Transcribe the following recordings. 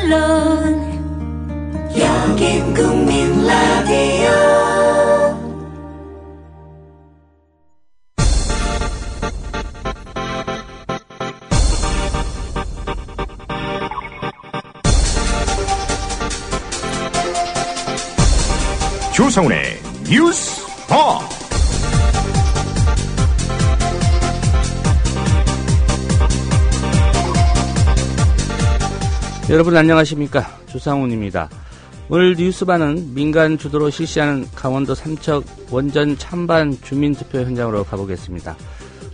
물론 여긴 국민 라디오. 조성훈의 뉴스바. 여러분 안녕하십니까, 조상훈입니다. 오늘 뉴스바는 민간 주도로 실시하는 강원도 삼척 원전 찬반 주민투표 현장으로 가보겠습니다.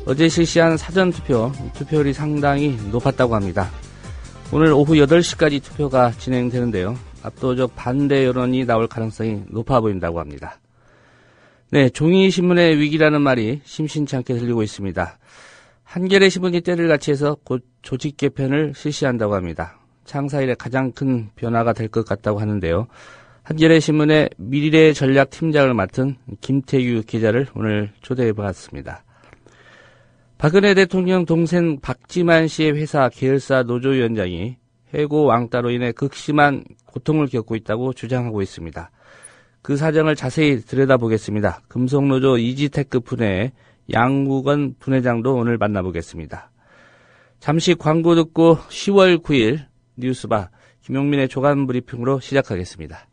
어제 실시한 사전투표, 투표율이 상당히 높았다고 합니다. 오늘 오후 8시까지 투표가 진행되는데요. 압도적 반대 여론이 나올 가능성이 높아 보인다고 합니다. 네, 종이신문의 위기라는 말이 심심치 않게 들리고 있습니다. 한겨레 신문이 때를 같이해서 곧 조직 개편을 실시한다고 합니다. 창사 이래 가장 큰 변화가 될 것 같다고 하는데요. 한겨레 신문의 미래 전략 팀장을 맡은 김태규 기자를 오늘 초대해 보았습니다. 박근혜 대통령 동생 박지만 씨의 회사 계열사 노조위원장이 해고 왕따로 인해 극심한 고통을 겪고 있다고 주장하고 있습니다. 그 사정을 자세히 들여다보겠습니다. 금속노조 이지테크 분해 양국원 분회장도 오늘 만나보겠습니다. 잠시 광고 듣고 10월 9일 뉴스바 김용민의 조간 브리핑으로 시작하겠습니다.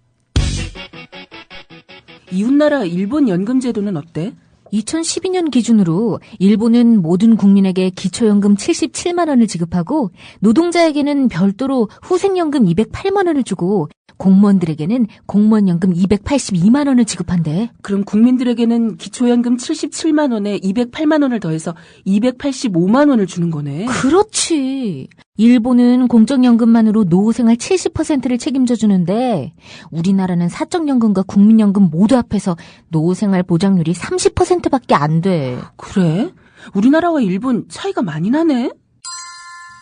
이웃나라 일본 연금제도는 어때? 2012년 기준으로 일본은 모든 국민에게 기초연금 77만 원을 지급하고 노동자에게는 별도로 후생연금 208만 원을 주고 공무원들에게는 공무원연금 282만 원을 지급한대. 그럼 국민들에게는 기초연금 77만 원에 208만 원을 더해서 285만 원을 주는 거네. 그렇지. 일본은 공적연금만으로 노후생활 70%를 책임져 주는데 우리나라는 사적연금과 국민연금 모두 합해서 노후생활 보장률이 30%밖에 안 돼. 그래? 우리나라와 일본 차이가 많이 나네?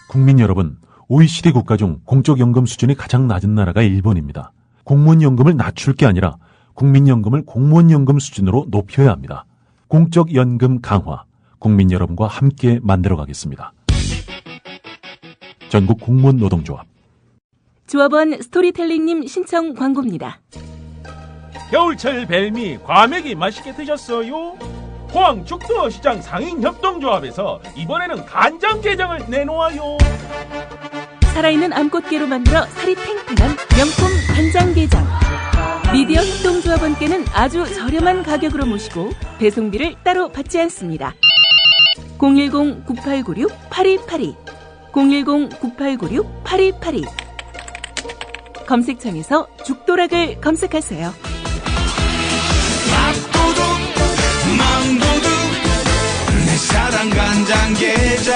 국민 여러분, OECD 국가 중 공적연금 수준이 가장 낮은 나라가 일본입니다. 공무원연금을 낮출 게 아니라 국민연금을 공무원연금 수준으로 높여야 합니다. 공적연금 강화, 국민 여러분과 함께 만들어가겠습니다. 전국 공무원 노동조합. 조합원 스토리텔링님 신청 광고입니다. 겨울철 벨미 과메기 맛있게 드셨어요? 포항 죽도시장 상인협동조합에서 이번에는 간장게장을 내놓아요. 살아있는 암꽃게로 만들어 살이 탱탱한 명품 간장게장. 미디어 협동조합원께는 아주 저렴한 가격으로 모시고 배송비를 따로 받지 않습니다. 010-9896-8282 010-9896-8282 검색창에서 죽도락을 검색하세요. 밥도둑 망도둑 내 사랑 간장게장.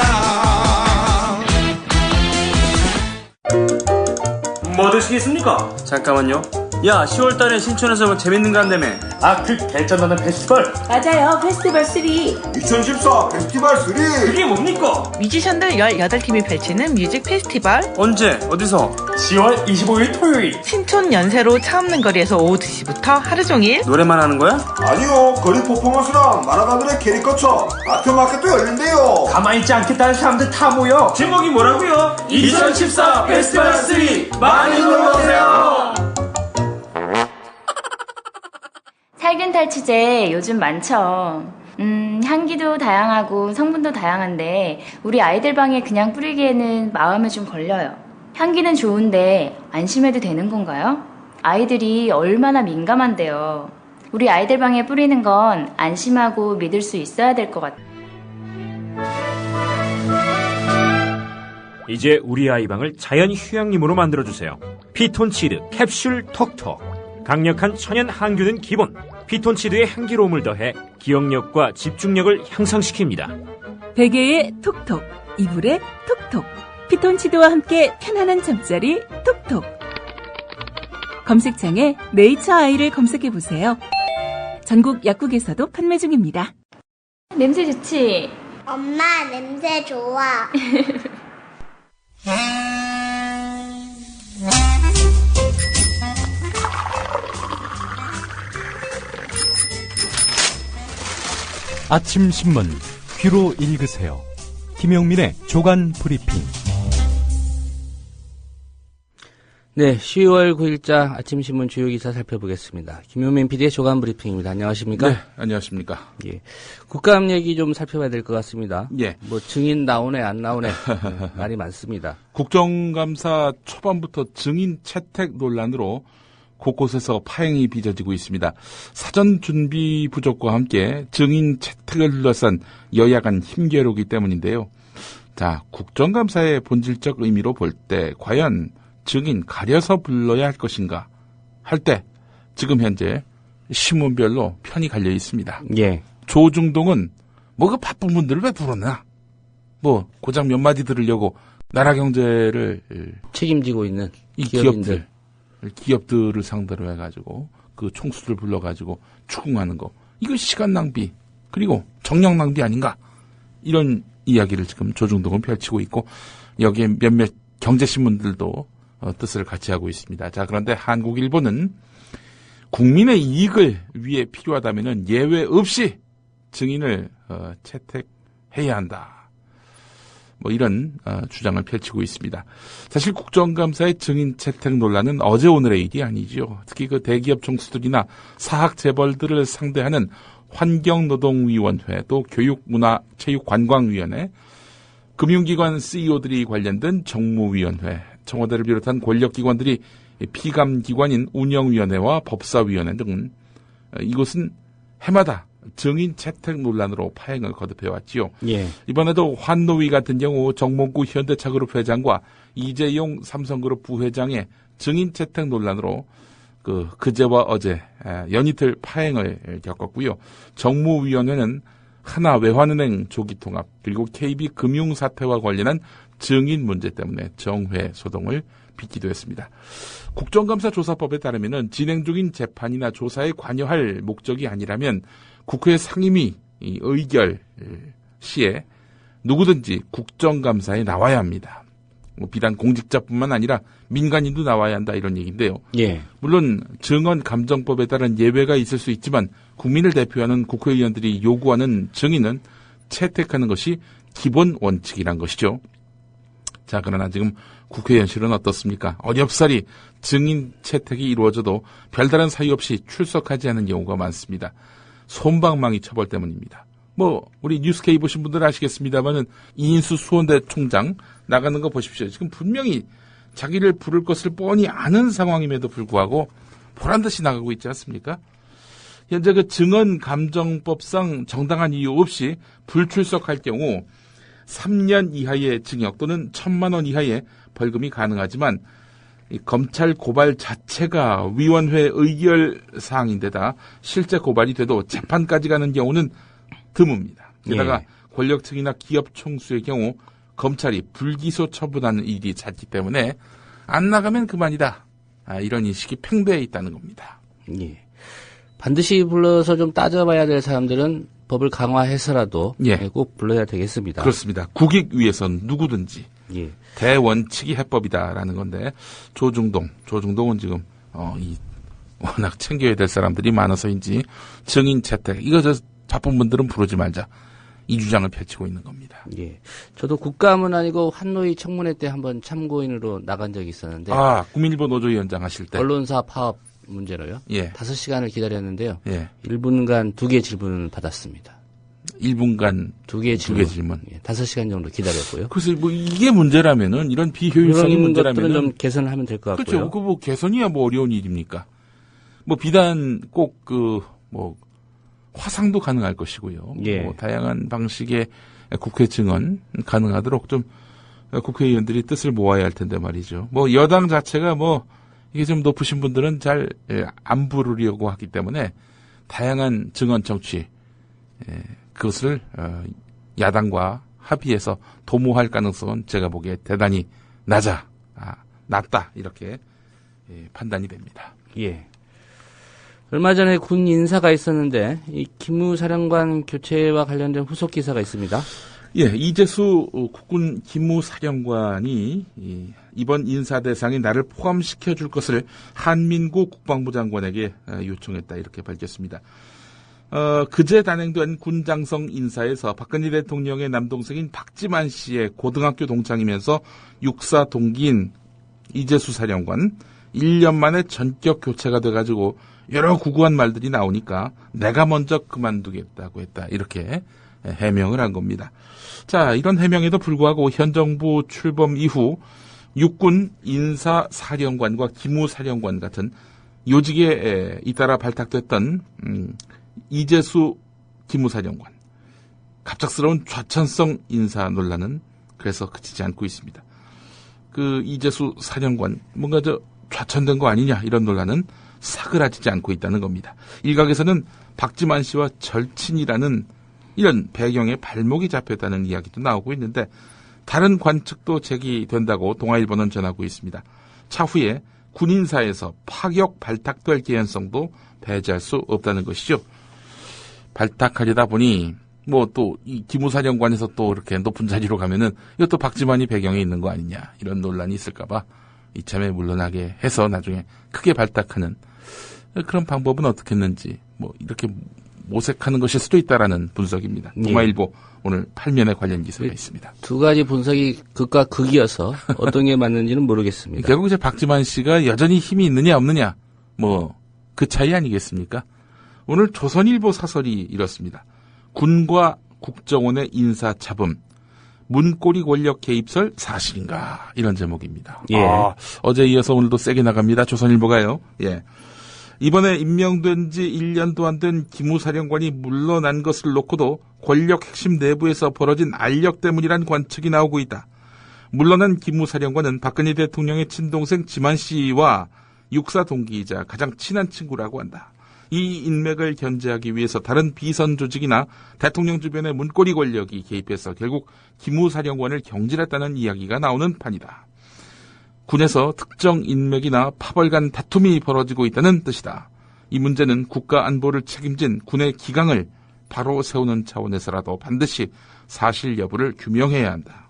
뭐 드시겠습니까? 잠깐만요. 야, 10월달에 신촌에서 뭐 재밌는 거 한다며. 그 개쩐다는 페스티벌. 맞아요. 페스티벌 3. 2014 페스티벌 3. 그게 뭡니까? 뮤지션들 18팀이 펼치는 뮤직 페스티벌. 언제? 어디서? 10월 25일 토요일. 신촌 연세로 차 없는 거리에서 오후 2시부터 하루 종일. 노래만 하는 거야? 아니요, 거리 퍼포먼스랑 만화가들의 캐릭터처 아트마켓도 열린대요. 가만히 있지 않겠다는 사람들 다 모여. 제목이 뭐라고요? 2014 페스티벌 3. 많이 놀러오세요. 살균탈취제 요즘 많죠. 향기도 다양하고 성분도 다양한데 우리 아이들 방에 그냥 뿌리기에는 마음에 좀 걸려요. 향기는 좋은데 안심해도 되는 건가요? 아이들이 얼마나 민감한데요. 우리 아이들 방에 뿌리는 건 안심하고 믿을 수 있어야 될 것 같아요. 이제 우리 아이 방을 자연 휴양림으로 만들어주세요. 피톤치드 캡슐 톡톡. 강력한 천연 항균은 기본. 피톤치드의 향기로움을 더해 기억력과 집중력을 향상시킵니다. 베개에 톡톡, 이불에 톡톡. 피톤치드와 함께 편안한 잠자리 톡톡. 검색창에 네이처 아이를 검색해보세요. 전국 약국에서도 판매 중입니다. 냄새 좋지? 엄마, 냄새 좋아. 아침 신문 귀로 읽으세요. 김용민의 조간 브리핑. 네, 10월 9일자 아침신문 주요 기사 살펴보겠습니다. 김효민 PD의 조간 브리핑입니다. 안녕하십니까? 네, 안녕하십니까? 예. 국감 얘기 좀 살펴봐야 될 것 같습니다. 예. 뭐 증인 나오네 안 나오네 말이 많습니다. 국정감사 초반부터 증인 채택 논란으로 곳곳에서 파행이 빚어지고 있습니다. 사전 준비 부족과 함께 증인 채택을 둘러싼 여야 간 힘겨루기 때문인데요. 자, 국정감사의 본질적 의미로 볼 때 과연 증인 가려서 불러야 할 것인가 할 때 지금 현재 신문별로 편이 갈려 있습니다. 예. 조중동은 뭐 그 바쁜 분들을 왜 부르나? 뭐 고작 몇 마디 들으려고 나라 경제를 책임지고 있는 이 기업들을 상대로 해가지고 그 총수들 불러가지고 추궁하는 거, 이거 시간 낭비 그리고 정력 낭비 아닌가, 이런 이야기를 지금 조중동은 펼치고 있고, 여기에 몇몇 경제신문들도 뜻을 같이 하고 있습니다. 자, 그런데 한국일보는 국민의 이익을 위해 필요하다면은 예외 없이 증인을 채택해야 한다. 뭐 이런 주장을 펼치고 있습니다. 사실 국정감사의 증인 채택 논란은 어제 오늘의 일이 아니죠. 특히 그 대기업 총수들이나 사학 재벌들을 상대하는 환경노동위원회, 또 교육문화체육관광위원회, 금융기관 CEO들이 관련된 정무위원회, 청와대를 비롯한 권력기관들이 피감기관인 운영위원회와 법사위원회 등 이곳은 해마다 증인 채택 논란으로 파행을 거듭해왔지요. 예. 이번에도 환노위 같은 경우 정몽구 현대차그룹 회장과 이재용 삼성그룹 부회장의 증인 채택 논란으로 그제와 어제 연이틀 파행을 겪었고요. 정무위원회는 하나 외환은행 조기통합 그리고 KB금융사태와 관련한 증인 문제 때문에 정회 소동을 빚기도 했습니다. 국정감사 조사법에 따르면 진행 중인 재판이나 조사에 관여할 목적이 아니라면 국회 상임위 의결 시에 누구든지 국정감사에 나와야 합니다. 뭐 비단 공직자뿐만 아니라 민간인도 나와야 한다, 이런 얘기인데요. 예. 물론 증언감정법에 따른 예외가 있을 수 있지만 국민을 대표하는 국회의원들이 요구하는 증인은 채택하는 것이 기본 원칙이란 것이죠. 자, 그러나 지금 국회 현실은 어떻습니까? 어렵사리 증인 채택이 이루어져도 별다른 사유 없이 출석하지 않은 경우가 많습니다. 솜방망이 처벌 때문입니다. 뭐 우리 뉴스K 보신 분들 아시겠습니다만은 이인수 수원대 총장 나가는 거 보십시오. 지금 분명히 자기를 부를 것을 뻔히 아는 상황임에도 불구하고 보란듯이 나가고 있지 않습니까? 현재 그 증언감정법상 정당한 이유 없이 불출석할 경우 3년 이하의 징역 또는 1,000만 원 이하의 벌금이 가능하지만 이 검찰 고발 자체가 위원회 의결 사항인데다 실제 고발이 돼도 재판까지 가는 경우는 드뭅니다. 게다가 예. 권력층이나 기업 총수의 경우 검찰이 불기소 처분하는 일이 잦기 때문에 안 나가면 그만이다. 이런 인식이 팽배해 있다는 겁니다. 예. 반드시 불러서 좀 따져봐야 될 사람들은 법을 강화해서라도 예. 꼭 불러야 되겠습니다. 그렇습니다. 국익 위해선 누구든지 예. 대원칙이 해법이다라는 건데 조중동은 지금 워낙 챙겨야 될 사람들이 많아서인지 증인 채택 이거 바쁜 분들은 부르지 말자, 이 주장을 펼치고 있는 겁니다. 예. 저도 국감은 아니고 환노위 청문회 때 한번 참고인으로 나간 적이 있었는데. 국민일보 노조위원장 하실 때. 언론사 파업 문제로요. 예. 5시간을 기다렸는데요. 예. 1분간 2개의 질문을 받았습니다. 1분간 2개의 질문. 예. 5시간 정도 기다렸고요. 그래서 뭐 이게 문제라면은, 이런 비효율성이 문제라면은. 것들은 좀 개선을 하면 될 것 같고요. 그렇죠. 뭐 개선이야 뭐 어려운 일입니까? 뭐 비단 꼭 화상도 가능할 것이고요. 예. 뭐 다양한 방식의 국회 증언 가능하도록 좀 국회의원들이 뜻을 모아야 할 텐데 말이죠. 뭐 여당 자체가 이게 좀 높으신 분들은 잘 안 부르려고 하기 때문에 다양한 증언 청취 그것을 야당과 합의해서 도모할 가능성은 제가 보기에 대단히 낮다 이렇게 판단이 됩니다. 예. 얼마 전에 군 인사가 있었는데 이 기무 사령관 교체와 관련된 후속 기사가 있습니다. 예, 이재수 국군 기무사령관이 이번 인사 대상에 나를 포함시켜 줄 것을 한민구 국방부 장관에게 요청했다 이렇게 밝혔습니다. 그제 단행된 군장성 인사에서 박근혜 대통령의 남동생인 박지만 씨의 고등학교 동창이면서 육사 동기인 이재수 사령관 1년 만에 전격 교체가 돼가지고 여러 구구한 말들이 나오니까 내가 먼저 그만두겠다고 했다. 이렇게 해명을 한 겁니다. 자, 이런 해명에도 불구하고 현 정부 출범 이후 육군 인사사령관과 기무사령관 같은 요직에 잇따라 발탁됐던 이재수 기무사령관, 갑작스러운 좌천성 인사 논란은 그래서 그치지 않고 있습니다. 그 이재수 사령관 뭔가 좌천된 거 아니냐 이런 논란은 사그라지지 않고 있다는 겁니다. 일각에서는 박지만 씨와 절친이라는 이런 배경에 발목이 잡혔다는 이야기도 나오고 있는데 다른 관측도 제기된다고 동아일보는 전하고 있습니다. 차후에 군인사에서 파격 발탁될 개연성도 배제할 수 없다는 것이죠. 발탁하려다 보니 뭐 또 이 기무사령관에서 또 이렇게 높은 자리로 가면은 이것도 박지만이 배경에 있는 거 아니냐 이런 논란이 있을까봐 이참에 물러나게 해서 나중에 크게 발탁하는 그런 방법은 어떻겠는지 뭐 이렇게 모색하는 것일 수도 있다라는 분석입니다. 동아일보 오늘 8면에 관련 기사가 있습니다. 두 가지 분석이 극과 극이어서 어떤 게 맞는지는 모르겠습니다. 결국 이제 박지만 씨가 여전히 힘이 있느냐 없느냐 뭐 그 차이 아니겠습니까? 오늘 조선일보 사설이 이렇습니다. 군과 국정원의 인사 잡음, 문고리 권력 개입설 사실인가 이런 제목입니다. 예. 어제 이어서 오늘도 세게 나갑니다. 조선일보가요. 예. 이번에 임명된 지 1년도 안 된 기무사령관이 물러난 것을 놓고도 권력 핵심 내부에서 벌어진 알력 때문이란 관측이 나오고 있다. 물러난 기무사령관은 박근혜 대통령의 친동생 지만 씨와 육사 동기이자 가장 친한 친구라고 한다. 이 인맥을 견제하기 위해서 다른 비선 조직이나 대통령 주변의 문고리 권력이 개입해서 결국 기무사령관을 경질했다는 이야기가 나오는 판이다. 군에서 특정 인맥이나 파벌 간 다툼이 벌어지고 있다는 뜻이다. 이 문제는 국가 안보를 책임진 군의 기강을 바로 세우는 차원에서라도 반드시 사실 여부를 규명해야 한다.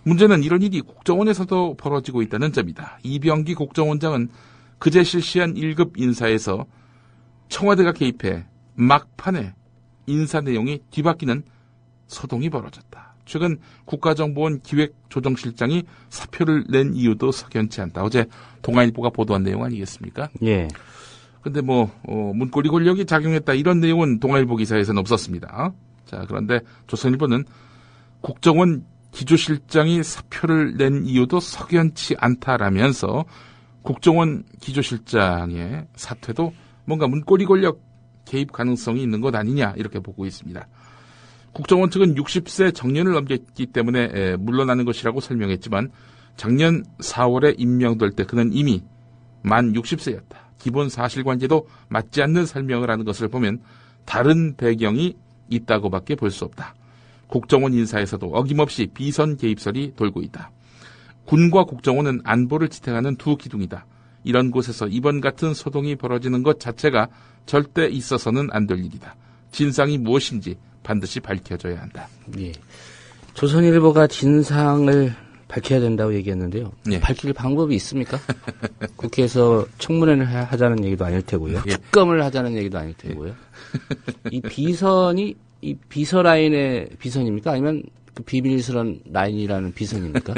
문제는 이런 일이 국정원에서도 벌어지고 있다는 점이다. 이병기 국정원장은 그제 실시한 1급 인사에서 청와대가 개입해 막판에 인사 내용이 뒤바뀌는 소동이 벌어졌다. 최근 국가정보원 기획조정실장이 사표를 낸 이유도 석연치 않다. 어제 동아일보가 보도한 내용 아니겠습니까? 예. 근데 문고리 권력이 작용했다 이런 내용은 동아일보 기사에서는 없었습니다. 자, 그런데 조선일보는 국정원 기조실장이 사표를 낸 이유도 석연치 않다라면서 국정원 기조실장의 사퇴도 뭔가 문고리 권력 개입 가능성이 있는 것 아니냐 이렇게 보고 있습니다. 국정원 측은 60세 정년을 넘겼기 때문에 물러나는 것이라고 설명했지만 작년 4월에 임명될 때 그는 이미 만 60세였다. 기본 사실관계도 맞지 않는 설명을 하는 것을 보면 다른 배경이 있다고밖에 볼 수 없다. 국정원 인사에서도 어김없이 비선 개입설이 돌고 있다. 군과 국정원은 안보를 지탱하는 두 기둥이다. 이런 곳에서 이번 같은 소동이 벌어지는 것 자체가 절대 있어서는 안 될 일이다. 진상이 무엇인지 반드시 밝혀져야 한다. 예. 조선일보가 진상을 밝혀야 된다고 얘기했는데요. 예. 밝힐 방법이 있습니까? 국회에서 청문회를 하자는 얘기도 아닐 테고요. 예. 특검을 하자는 얘기도 아닐 테고요. 이 비선이 이 비서 라인의 비선입니까? 아니면 그 비밀스런 라인이라는 비선입니까?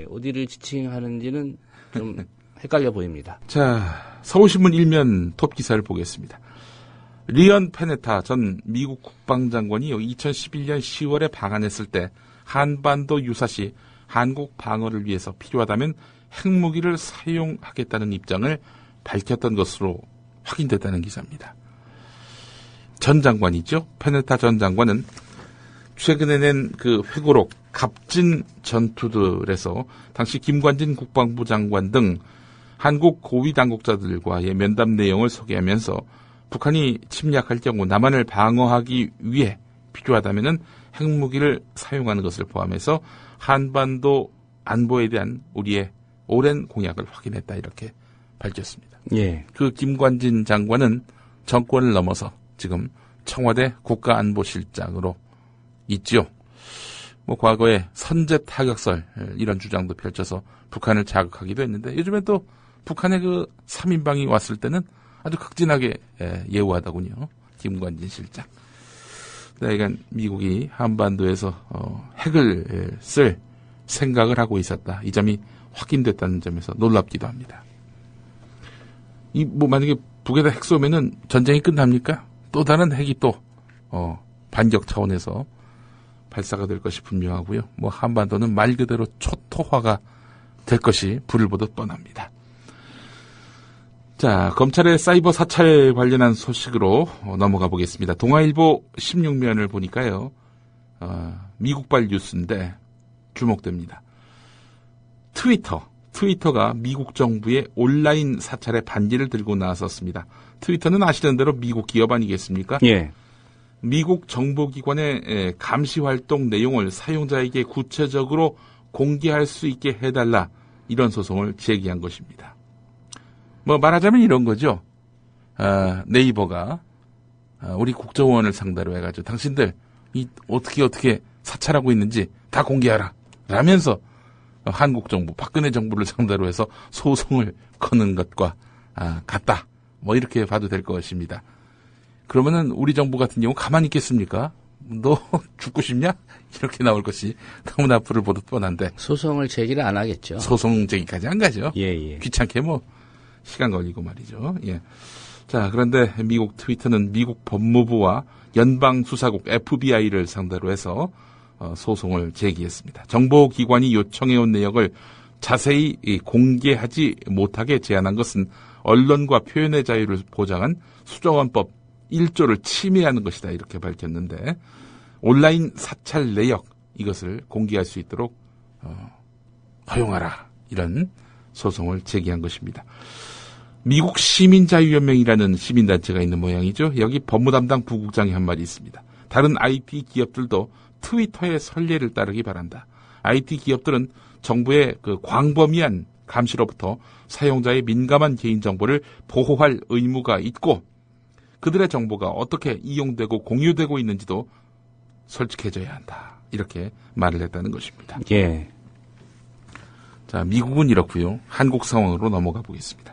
예, 어디를 지칭하는지는 좀 헷갈려 보입니다. 자, 서울신문 1면 톱 기사를 보겠습니다. 리언 페네타 전 미국 국방장관이 2011년 10월에 방한했을 때 한반도 유사시 한국 방어를 위해서 필요하다면 핵무기를 사용하겠다는 입장을 밝혔던 것으로 확인됐다는 기사입니다. 전 장관이죠. 페네타 전 장관은 최근에 낸 그 회고록 갑진 전투들에서 당시 김관진 국방부 장관 등 한국 고위 당국자들과의 면담 내용을 소개하면서 북한이 침략할 경우 남한을 방어하기 위해 필요하다면 핵무기를 사용하는 것을 포함해서 한반도 안보에 대한 우리의 오랜 공약을 확인했다 이렇게 밝혔습니다. 예. 그 김관진 장관은 정권을 넘어서 지금 청와대 국가안보실장으로 있죠. 과거에 선제 타격설 이런 주장도 펼쳐서 북한을 자극하기도 했는데 요즘에 또 북한의 그 3인방이 왔을 때는 아주 극진하게 예우하더군요. 김관진 실장. 그러니까 미국이 한반도에서 핵을 쓸 생각을 하고 있었다. 이 점이 확인됐다는 점에서 놀랍기도 합니다. 만약에 북에다 핵 쏘면은 전쟁이 끝납니까? 또 다른 핵이 또 반격 차원에서 발사가 될 것이 분명하고요. 한반도는 말 그대로 초토화가 될 것이 불을 보듯 뻔합니다. 자, 검찰의 사이버 사찰 관련한 소식으로 넘어가 보겠습니다. 동아일보 16면을 보니까요. 미국발 뉴스인데 주목됩니다. 트위터가 미국 정부의 온라인 사찰의 반기를 들고 나섰습니다. 트위터는 아시는 대로 미국 기업 아니겠습니까? 예. 미국 정보기관의 감시 활동 내용을 사용자에게 구체적으로 공개할 수 있게 해달라, 이런 소송을 제기한 것입니다. 말하자면 이런 거죠. 네이버가 우리 국정원을 상대로 해가지고 당신들 어떻게 사찰하고 있는지 다 공개하라 라면서 한국 정부, 박근혜 정부를 상대로 해서 소송을 거는 것과 같다. 이렇게 봐도 될 것입니다. 그러면은 우리 정부 같은 경우 가만히 있겠습니까? 너 죽고 싶냐? 이렇게 나올 것이 너무나 불을 보듯 뻔한데. 소송을 제기를 안 하겠죠. 소송 제기까지 안 가죠. 예. 귀찮게 시간 걸리고 말이죠. 예. 자, 그런데 미국 트위터는 미국 법무부와 연방수사국 FBI를 상대로 해서 소송을 제기했습니다. 정보기관이 요청해온 내역을 자세히 공개하지 못하게 제한한 것은 언론과 표현의 자유를 보장한 수정헌법 1조를 침해하는 것이다, 이렇게 밝혔는데, 온라인 사찰 내역, 이것을 공개할 수 있도록 허용하라, 이런 소송을 제기한 것입니다. 미국 시민자유연맹이라는 시민단체가 있는 모양이죠. 여기 법무담당 부국장이 한 말이 있습니다. 다른 IT 기업들도 트위터의 선례를 따르기 바란다. IT 기업들은 정부의 광범위한 감시로부터 사용자의 민감한 개인정보를 보호할 의무가 있고, 그들의 정보가 어떻게 이용되고 공유되고 있는지도 솔직해져야 한다, 이렇게 말을 했다는 것입니다. 예. 자, 미국은 이렇고요. 한국 상황으로 넘어가 보겠습니다.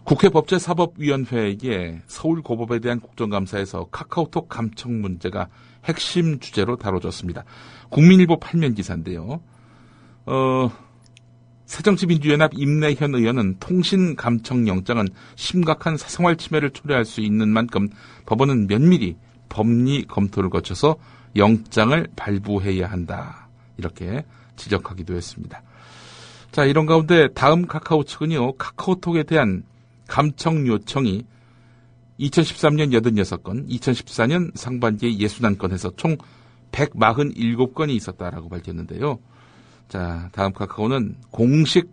국회 법제사법위원회의 서울고법에 대한 국정감사에서 카카오톡 감청 문제가 핵심 주제로 다뤄졌습니다. 국민일보 8면 기사인데요. 새정치민주연합 임내현 의원은 통신 감청 영장은 심각한 사생활 침해를 초래할 수 있는 만큼 법원은 면밀히 법리 검토를 거쳐서 영장을 발부해야 한다, 이렇게 지적하기도 했습니다. 자, 이런 가운데 다음 카카오 측은요, 카카오톡에 대한 감청 요청이 2013년 86건, 2014년 상반기에 61건 해서 총 147건이 있었다라고 밝혔는데요. 자, 다음 카카오는 공식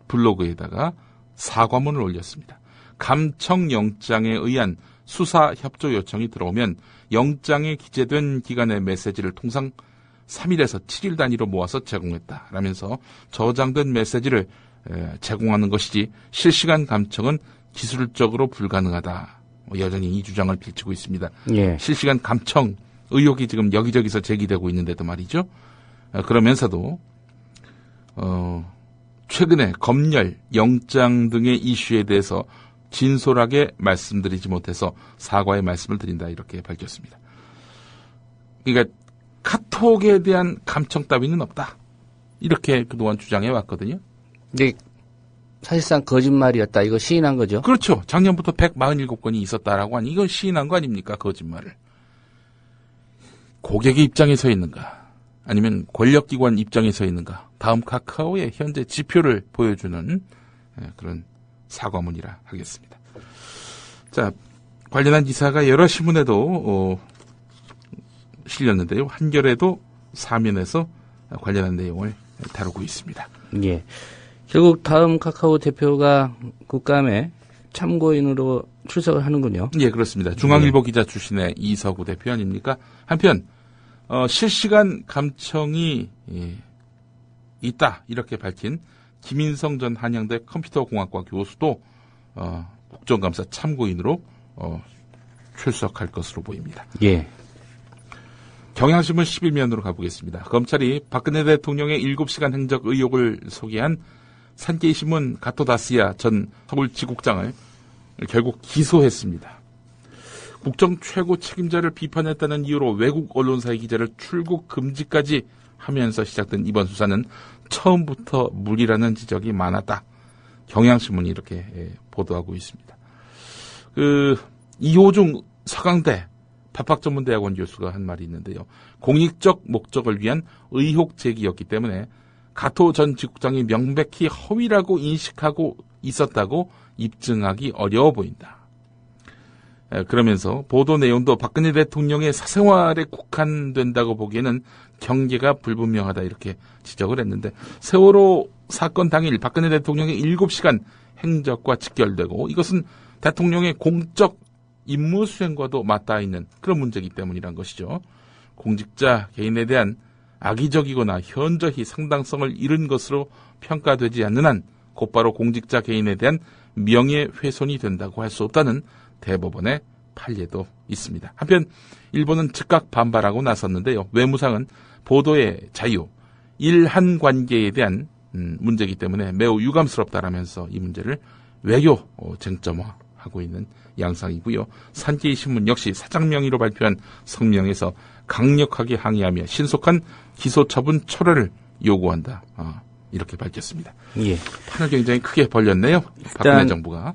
블로그에다가 사과문을 올렸습니다. 감청 영장에 의한 수사 협조 요청이 들어오면 영장에 기재된 기간의 메시지를 통상 3일에서 7일 단위로 모아서 제공했다 라면서 저장된 메시지를 제공하는 것이지 실시간 감청은 기술적으로 불가능하다. 여전히 이 주장을 펼치고 있습니다. 예. 실시간 감청 의혹이 지금 여기저기서 제기되고 있는데도 말이죠. 그러면서도 최근에 검열, 영장 등의 이슈에 대해서 진솔하게 말씀드리지 못해서 사과의 말씀을 드린다, 이렇게 밝혔습니다. 그러니까 카톡에 대한 감청 따위는 없다, 이렇게 그동안 주장해 왔거든요. 근데 사실상 거짓말이었다, 이거 시인한 거죠? 그렇죠. 작년부터 147건이 있었다라고 하니 이건 시인한 거 아닙니까, 거짓말을. 고객의 입장에 서 있는가, 아니면 권력기관 입장에 서 있는가, 다음 카카오의 현재 지표를 보여주는 그런 사과문이라 하겠습니다. 자, 관련한 기사가 여러 신문에도 실렸는데요. 한겨레도 사면에서 관련한 내용을 다루고 있습니다. 예. 결국 다음 카카오 대표가 국감에 참고인으로 출석을 하는군요. 예, 그렇습니다. 중앙일보 기자 출신의 이서구 대표 아닙니까? 한편 실시간 감청이 있다, 이렇게 밝힌 김인성 전 한양대 컴퓨터공학과 교수도 국정감사 참고인으로 출석할 것으로 보입니다. 예. 경향신문 11면으로 가보겠습니다. 검찰이 박근혜 대통령의 7시간 행적 의혹을 소개한 산케이신문 가토다시아 전 서울지국장을 결국 기소했습니다. 국정 최고 책임자를 비판했다는 이유로 외국 언론사의 기자를 출국 금지까지 하면서 시작된 이번 수사는 처음부터 무리라는 지적이 많았다. 경향신문이 이렇게 보도하고 있습니다. 이호중 서강대 법학전문대학원 교수가 한 말이 있는데요. 공익적 목적을 위한 의혹 제기였기 때문에 가토 전 지국장이 명백히 허위라고 인식하고 있었다고 입증하기 어려워 보인다. 그러면서 보도 내용도 박근혜 대통령의 사생활에 국한된다고 보기에는 경계가 불분명하다 이렇게 지적을 했는데 세월호 사건 당일 박근혜 대통령의 7시간 행적과 직결되고 이것은 대통령의 공적 임무 수행과도 맞닿아 있는 그런 문제이기 때문이란 것이죠. 공직자 개인에 대한 악의적이거나 현저히 상당성을 잃은 것으로 평가되지 않는 한 곧바로 공직자 개인에 대한 명예훼손이 된다고 할 수 없다는 대법원의 판례도 있습니다. 한편 일본은 즉각 반발하고 나섰는데요. 외무상은 보도의 자유, 일한 관계에 대한 문제이기 때문에 매우 유감스럽다라면서 이 문제를 외교 쟁점화하고 있는 양상이고요. 산케이 신문 역시 사장 명의로 발표한 성명에서 강력하게 항의하며 신속한 기소처분 철회를 요구한다. 이렇게 밝혔습니다. 예. 판을 굉장히 크게 벌렸네요. 박근혜 정부가.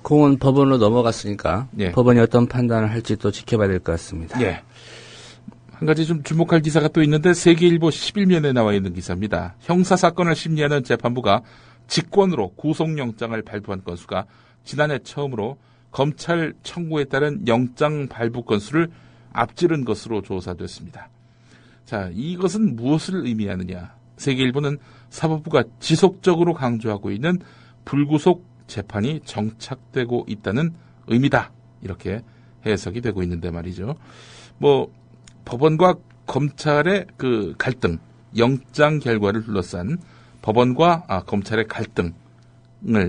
공은 법원으로 넘어갔으니까 예. 법원이 어떤 판단을 할지 또 지켜봐야 될 것 같습니다. 예. 한 가지 좀 주목할 기사가 또 있는데 세계일보 11면에 나와 있는 기사입니다. 형사사건을 심리하는 재판부가 직권으로 구속영장을 발부한 건수가 지난해 처음으로 검찰 청구에 따른 영장 발부 건수를 앞지른 것으로 조사됐습니다. 자, 이것은 무엇을 의미하느냐? 세계일보는 사법부가 지속적으로 강조하고 있는 불구속 재판이 정착되고 있다는 의미다. 이렇게 해석이 되고 있는데 말이죠. 법원과 검찰의 그 갈등, 영장 결과를 둘러싼 법원과 검찰의 갈등을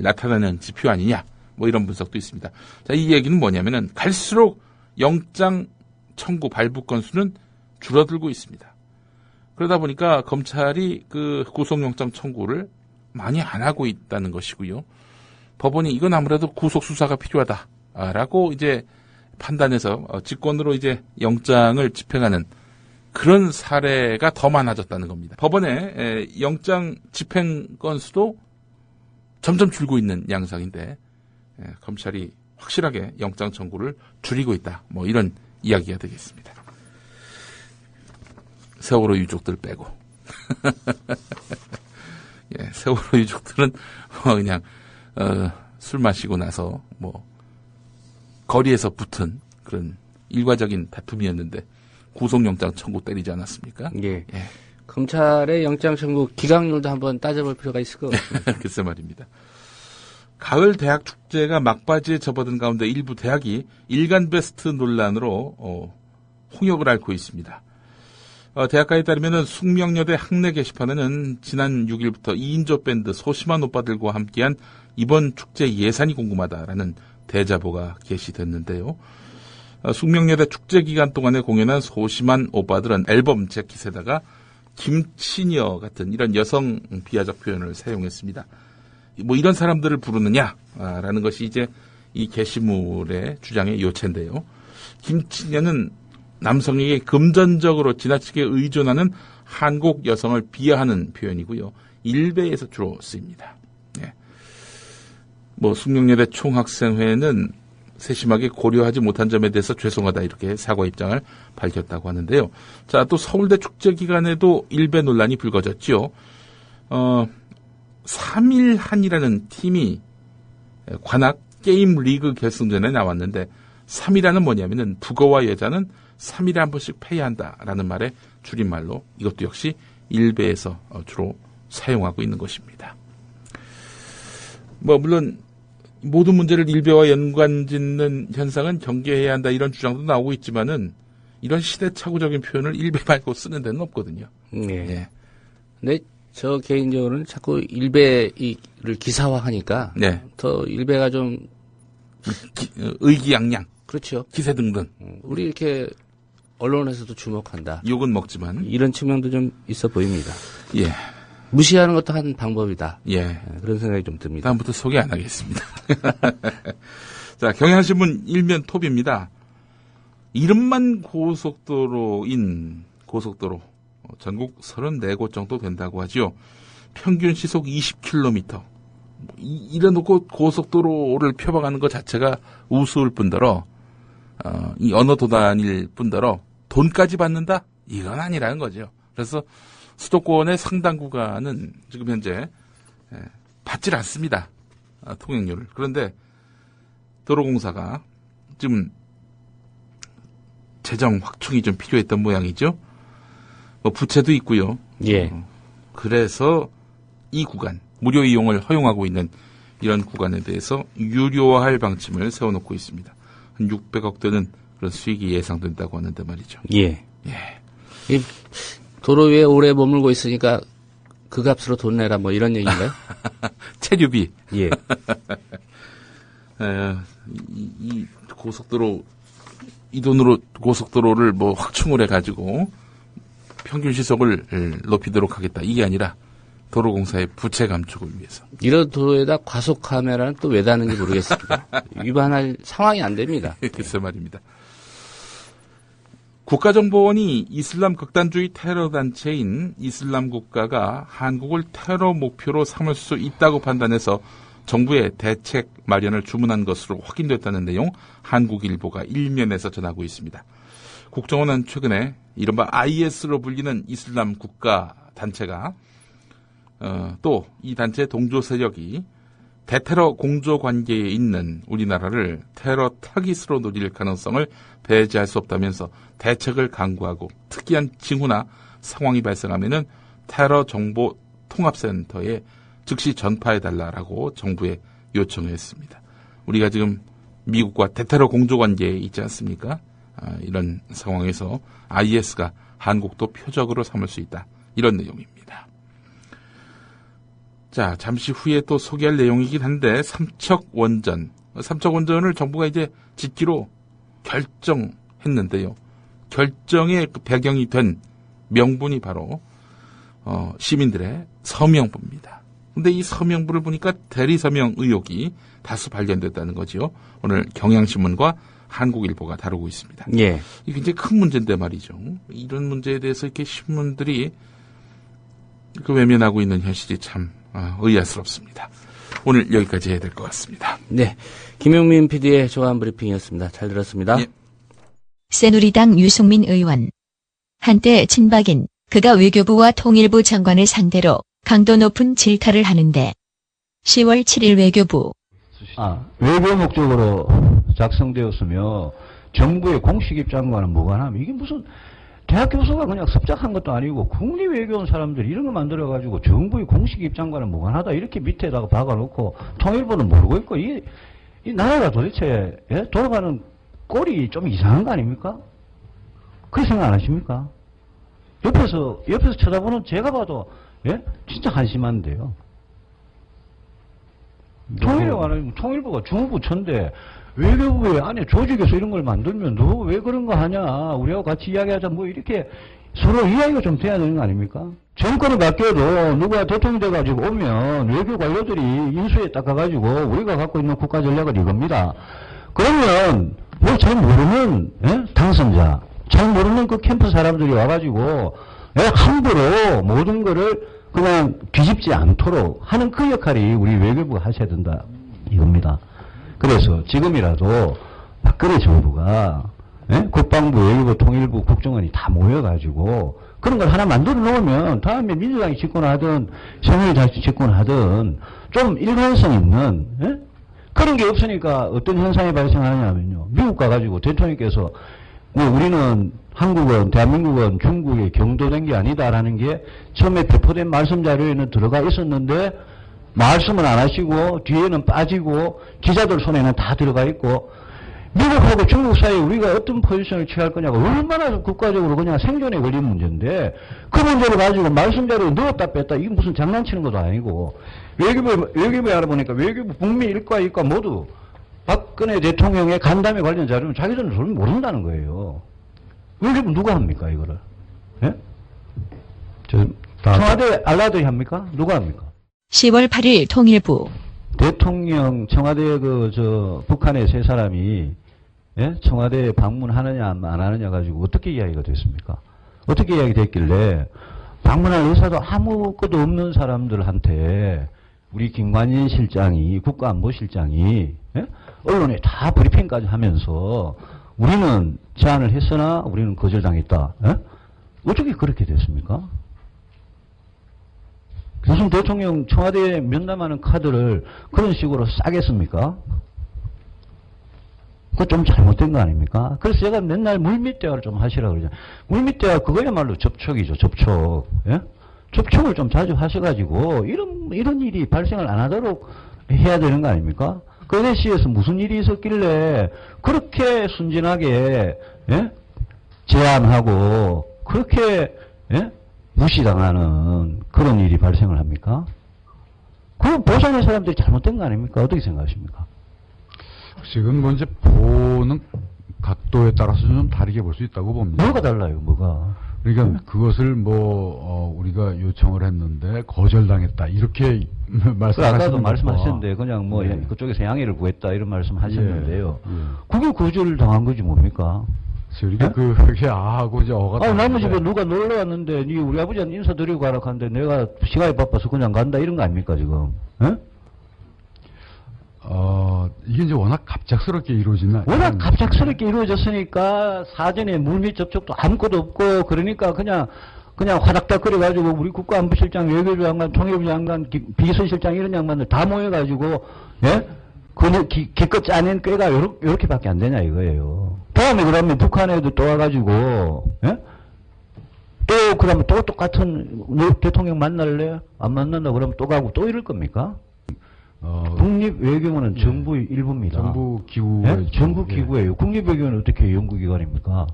나타내는 지표 아니냐. 이런 분석도 있습니다. 자, 이 얘기는 뭐냐면은 갈수록 영장 청구 발부 건수는 줄어들고 있습니다. 그러다 보니까 검찰이 그 구속영장 청구를 많이 안 하고 있다는 것이고요. 법원이 이건 아무래도 구속수사가 필요하다라고 이제 판단해서 직권으로 이제 영장을 집행하는 그런 사례가 더 많아졌다는 겁니다. 법원의 영장 집행 건수도 점점 줄고 있는 양상인데 검찰이 확실하게 영장 청구를 줄이고 있다. 이런 이야기가 되겠습니다. 세월호 유족들 빼고. 예, 세월호 유족들은 그냥 술 마시고 나서 거리에서 붙은 그런 일과적인 다툼이었는데 구속영장 청구 때리지 않았습니까? 예. 예. 검찰의 영장 청구 기각률도 한번 따져볼 필요가 있을 것 같습니다. 글쎄 말입니다. 가을 대학 축제가 막바지에 접어든 가운데 일부 대학이 일간 베스트 논란으로 홍역을 앓고 있습니다. 대학가에 따르면 숙명여대 학내 게시판에는 지난 6일부터 2인조 밴드 소심한 오빠들과 함께한 이번 축제 예산이 궁금하다라는 대자보가 게시됐는데요. 숙명여대 축제 기간 동안에 공연한 소심한 오빠들은 앨범 재킷에다가 김치녀 같은 이런 여성 비하적 표현을 사용했습니다. 이런 사람들을 부르느냐라는 것이 이제 이 게시물의 주장의 요체인데요. 김치녀는 남성에게 금전적으로 지나치게 의존하는 한국 여성을 비하하는 표현이고요. 일베에서 주로 쓰입니다. 네. 숙명여대 총학생회는 세심하게 고려하지 못한 점에 대해서 죄송하다 이렇게 사과 입장을 밝혔다고 하는데요. 자, 또 서울대 축제 기간에도 일베 논란이 불거졌죠. 3일한이라는 팀이 관악 게임 리그 결승전에 나왔는데 3일한은 뭐냐면은 북어와 여자는 3일에 한 번씩 패야한다라는 말의 줄임말로 이것도 역시 일베에서 주로 사용하고 있는 것입니다. 물론 모든 문제를 일베와 연관짓는 현상은 경계해야 한다 이런 주장도 나오고 있지만은 이런 시대착오적인 표현을 일베 말고 쓰는 데는 없거든요. 네. 네. 근데 저 개인적으로는 자꾸 일베를 기사화하니까 네. 더 일베가 좀 의기양양. 그렇죠. 기세등등. 우리 이렇게 언론에서도 주목한다. 욕은 먹지만 이런 측면도 좀 있어 보입니다. 예. 무시하는 것도 한 방법이다. 예. 그런 생각이 좀 듭니다. 다음부터 소개 안 하겠습니다. 자, 경향신문 일면 톱입니다. 이름만 고속도로인 고속도로 전국 34곳 정도 된다고 하죠. 평균 시속 20km. 이래놓고 고속도로를 펴박하는 것 자체가 우스울 뿐더러 이 언어 도단일 뿐더러 돈까지 받는다? 이건 아니라는 거죠. 그래서 수도권의 상당 구간은 지금 현재 받질 않습니다. 통행료를. 그런데 도로공사가 지금 재정 확충이 좀 필요했던 모양이죠. 뭐 부채도 있고요. 예. 그래서 이 구간 무료 이용을 허용하고 있는 이런 구간에 대해서 유료화할 방침을 세워놓고 있습니다. 한 600억 되는 그런 수익이 예상된다고 하는데 말이죠. 예. 이 도로 위에 오래 머물고 있으니까 그 값으로 돈 내라 뭐 이런 얘기인가요? 체류비. 예. 이 고속도로 이 돈으로 고속도로를 뭐 확충을 해가지고 평균 시속을 높이도록 하겠다. 이게 아니라 도로공사의 부채 감축을 위해서. 이런 도로에다 과속 카메라는 또 왜 다는지 모르겠습니다. 위반할 상황이 안 됩니다. 글쎄 말입니다. 국가정보원이 이슬람 극단주의 테러 단체인 이슬람 국가가 한국을 테러 목표로 삼을 수 있다고 판단해서 정부의 대책 마련을 주문한 것으로 확인됐다는 내용 한국일보가 일면에서 전하고 있습니다. 국정원은 최근에 이른바 IS로 불리는 이슬람 국가 단체가 또 이 단체 동조 세력이 대테러 공조 관계에 있는 우리나라를 테러 타깃으로 노릴 가능성을 배제할 수 없다면서 대책을 강구하고 특이한 징후나 상황이 발생하면은 테러 정보 통합센터에 즉시 전파해달라라고 정부에 요청했습니다. 우리가 지금 미국과 대테러 공조 관계에 있지 않습니까? 이런 상황에서 IS가 한국도 표적으로 삼을 수 있다. 이런 내용입니다. 자, 잠시 후에 또 소개할 내용이긴 한데 삼척원전을 정부가 이제 짓기로 결정했는데요. 결정의 그 배경이 된 명분이 바로 시민들의 서명부입니다. 근데 이 서명부를 보니까 대리서명 의혹이 다수 발견됐다는 거죠. 오늘 경향신문과 한국일보가 다루고 있습니다. 예. 이게 굉장히 큰 문제인데 말이죠. 이런 문제에 대해서 이렇게 신문들이 외면하고 있는 현실이 참 의아스럽습니다. 오늘 여기까지 해야 될 것 같습니다. 네. 김용민 PD의 조간 브리핑이었습니다. 잘 들었습니다. 예. 새누리당 유승민 의원. 한때 친박인 그가 외교부와 통일부 장관을 상대로 강도 높은 질타를 하는데 10월 7일 외교부. 외교 목적으로 작성되었으며 정부의 공식 입장과는 무관함. 이게 무슨 대학 교수가 그냥 습작한 것도 아니고 국립외교원 사람들이 이런 거 만들어가지고 정부의 공식 입장과는 무관하다 이렇게 밑에다가 박아놓고 통일부는 모르고 있고 이 나라가 도대체 돌아가는 꼴이 좀 이상한 거 아닙니까? 그렇게 생각 안 하십니까? 옆에서 쳐다보는 제가 봐도 진짜 한심한데요. 통일부가 중부처인데 외교부의 안에 조직에서 이런 걸 만들면 너 왜 그런 거 하냐 우리하고 같이 이야기하자 뭐 이렇게 서로 이야기가 좀 돼야 되는 거 아닙니까? 정권이 바뀌어도 누가 대통령 돼가지고 오면 외교 관료들이 인수에 딱 가가지고 우리가 갖고 있는 국가 전략을 이겁니다. 그러면 뭐 잘 모르는 당선자 잘 모르는 그 캠프 사람들이 와가지고 함부로 모든 거를 그냥 뒤집지 않도록 하는 그 역할이 우리 외교부가 하셔야 된다 이겁니다. 그래서 지금이라도 박근혜 정부가 국방부, 외교부, 통일부, 국정원이 다 모여가지고 그런 걸 하나 만들어 놓으면 다음에 민주당이 집권하든 새누리당이 집권하든 좀 일관성 있는 그런 게 없으니까 어떤 현상이 발생하냐면요. 미국 가가지고 대통령께서 뭐 우리는 한국은 대한민국은 중국의 경도된 게 아니다라는 게 처음에 배포된 말씀 자료에는 들어가 있었는데 말씀은 안 하시고 뒤에는 빠지고 기자들 손에는 다 들어가 있고 미국하고 중국 사이에 우리가 어떤 포지션을 취할 거냐가 얼마나 국가적으로 그냥 생존에 걸린 문제인데 그 문제를 가지고 말씀 자료에 넣었다 뺐다 이게 무슨 장난치는 것도 아니고 외교부에 알아보니까 외교부 북미 일과 이과 모두 박근혜 대통령의 간담회 관련 자료는 자기들은 전혀 모른다는 거예요. 외교부 누가 합니까 이거를? 청와대 알라들이 합니까? 누가 합니까? 10월 8일 통일부. 대통령 청와대 북한의 세 사람이 청와대에 방문하느냐 안 하느냐 가지고 어떻게 이야기가 됐습니까? 어떻게 이야기됐길래 방문할 의사도 아무것도 없는 사람들한테 우리 김관진 실장이, 국가안보실장이, 예? 언론에 다 브리핑까지 하면서 우리는 제안을 했으나 우리는 거절당했다. 예? 어떻게 그렇게 됐습니까? 교수님 대통령 청와대에 면담하는 카드를 그런 식으로 싸겠습니까? 그거 좀 잘못된 거 아닙니까? 그래서 제가 맨날 물밑 대화를 좀 하시라고 그러잖아요. 물밑 대화 그거야말로 접촉이죠, 접촉. 예? 접촉을 좀 자주 하셔가지고 이런 일이 발생을 안 하도록 해야 되는 거 아닙니까? 그 NSC에서 무슨 일이 있었길래 그렇게 순진하게, 예? 제안하고 그렇게, 예? 무시당하는 그런 일이 발생을 합니까? 그럼 보상의 사람들이 잘못된 거 아닙니까? 어떻게 생각하십니까? 지금 뭐 이제 보는 각도에 따라서 좀 다르게 볼 수 있다고 봅니다. 뭐가 달라요, 뭐가? 그러니까 그것을 우리가 요청을 했는데 거절당했다 이렇게 말씀하시는 아까도 말씀하셨는데 그냥 뭐 그쪽에서 양해를 구했다 이런 말씀하셨는데요. 그게 거절 당한 거지 뭡니까? 그러니까 그게 하고 이제 어가. 남의 집에 누가 놀러 왔는데 니 우리 아버지한테 인사드리고 가라 하는데 내가 시간이 바빠서 그냥 간다 이런 거 아닙니까 지금? 예? 이게 이제 워낙 갑작스럽게 이루어지나. 워낙 갑작스럽게 이루어졌으니까 사전에 물밑 접촉도 아무것도 없고 그러니까 그냥 화닥닥 거려가지고 우리 국가안보실장, 외교부 장관, 통일부 장관, 비서실장 이런 양반들 다 모여가지고 예? 기껏 짜낸 꾀가 요렇게밖에 안 되냐 이거예요. 다음에 그러면 북한에도 또 와가지고 예? 또 그러면 또 똑같은 대통령 만날래? 안 만난다 그러면 또 가고 또 이럴 겁니까? 국립외교원은 정부 일부입니다. 정부 기구. 예? 정부 기구예요. 국립외교원은 어떻게 연구기관입니까?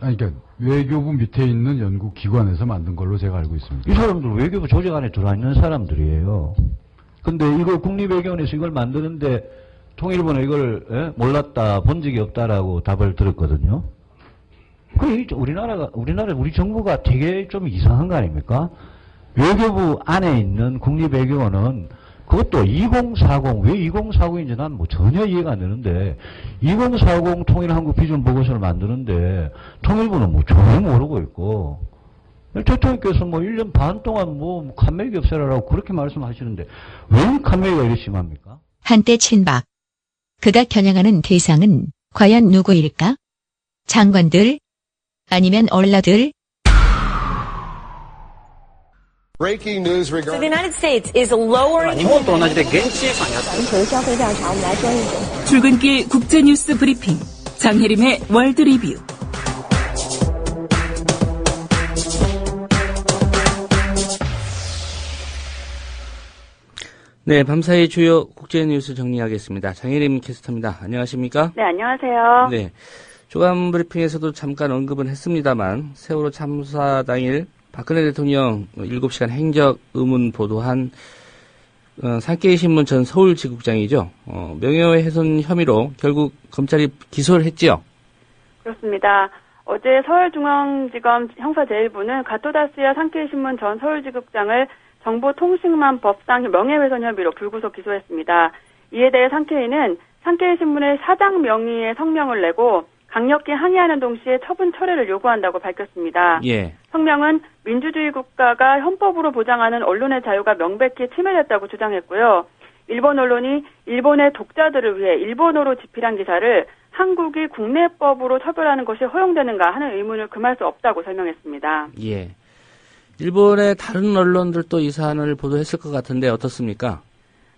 아니, 그러니까 외교부 밑에 있는 연구기관에서 만든 걸로 제가 알고 있습니다. 이 사람들 외교부 조직 안에 들어와 있는 사람들이에요. 근데 이걸 국립외교원에서 이걸 만드는데 통일부는 이걸 몰랐다, 본 적이 없다라고 답을 들었거든요. 우리 정부가 되게 좀 이상한 거 아닙니까? 외교부 안에 있는 국립외교원은 그것도 2040, 왜 2040인지 난 뭐 전혀 이해가 안 되는데, 2040 통일한국 비전 보고서를 만드는데, 통일부는 뭐 전혀 모르고 있고, 대통령께서 뭐 1년 반 동안 뭐 칸맥이 없애라라고 그렇게 말씀하시는데, 왜 칸맥이가 이렇게 심합니까? 한때 친박. 그가 겨냥하는 대상은 과연 누구일까? 장관들? 아니면 얼라들? Breaking news regarding the United States is lowering. 출근길 국제뉴스 브리핑 장혜림의 월드 리뷰. 네, 밤사이 주요 국제뉴스 정리하겠습니다. 장혜림 캐스터입니다. 안녕하십니까? 네, 안녕하세요. 네, 주간 브리핑에서도 잠깐 언급은 했습니다만 세월호 참사 당일 박근혜 대통령 7시간 행적 의문 보도한 산케이 신문 전 서울지국장이죠. 명예훼손 혐의로 결국 검찰이 기소를 했지요. 그렇습니다. 어제 서울중앙지검 형사 제1부는 가토다스야 산케이 신문 전 서울지국장을 정보통신망법상 명예훼손 혐의로 불구속 기소했습니다. 이에 대해 산케이는 산케이 신문의 사장 명의의 성명을 내고 강력히 항의하는 동시에 처분 철회를 요구한다고 밝혔습니다. 예. 성명은 민주주의 국가가 헌법으로 보장하는 언론의 자유가 명백히 침해됐다고 주장했고요. 일본 언론이 일본의 독자들을 위해 일본어로 집필한 기사를 한국이 국내법으로 처벌하는 것이 허용되는가 하는 의문을 금할 수 없다고 설명했습니다. 예. 일본의 다른 언론들도 이 사안을 보도했을 것 같은데 어떻습니까?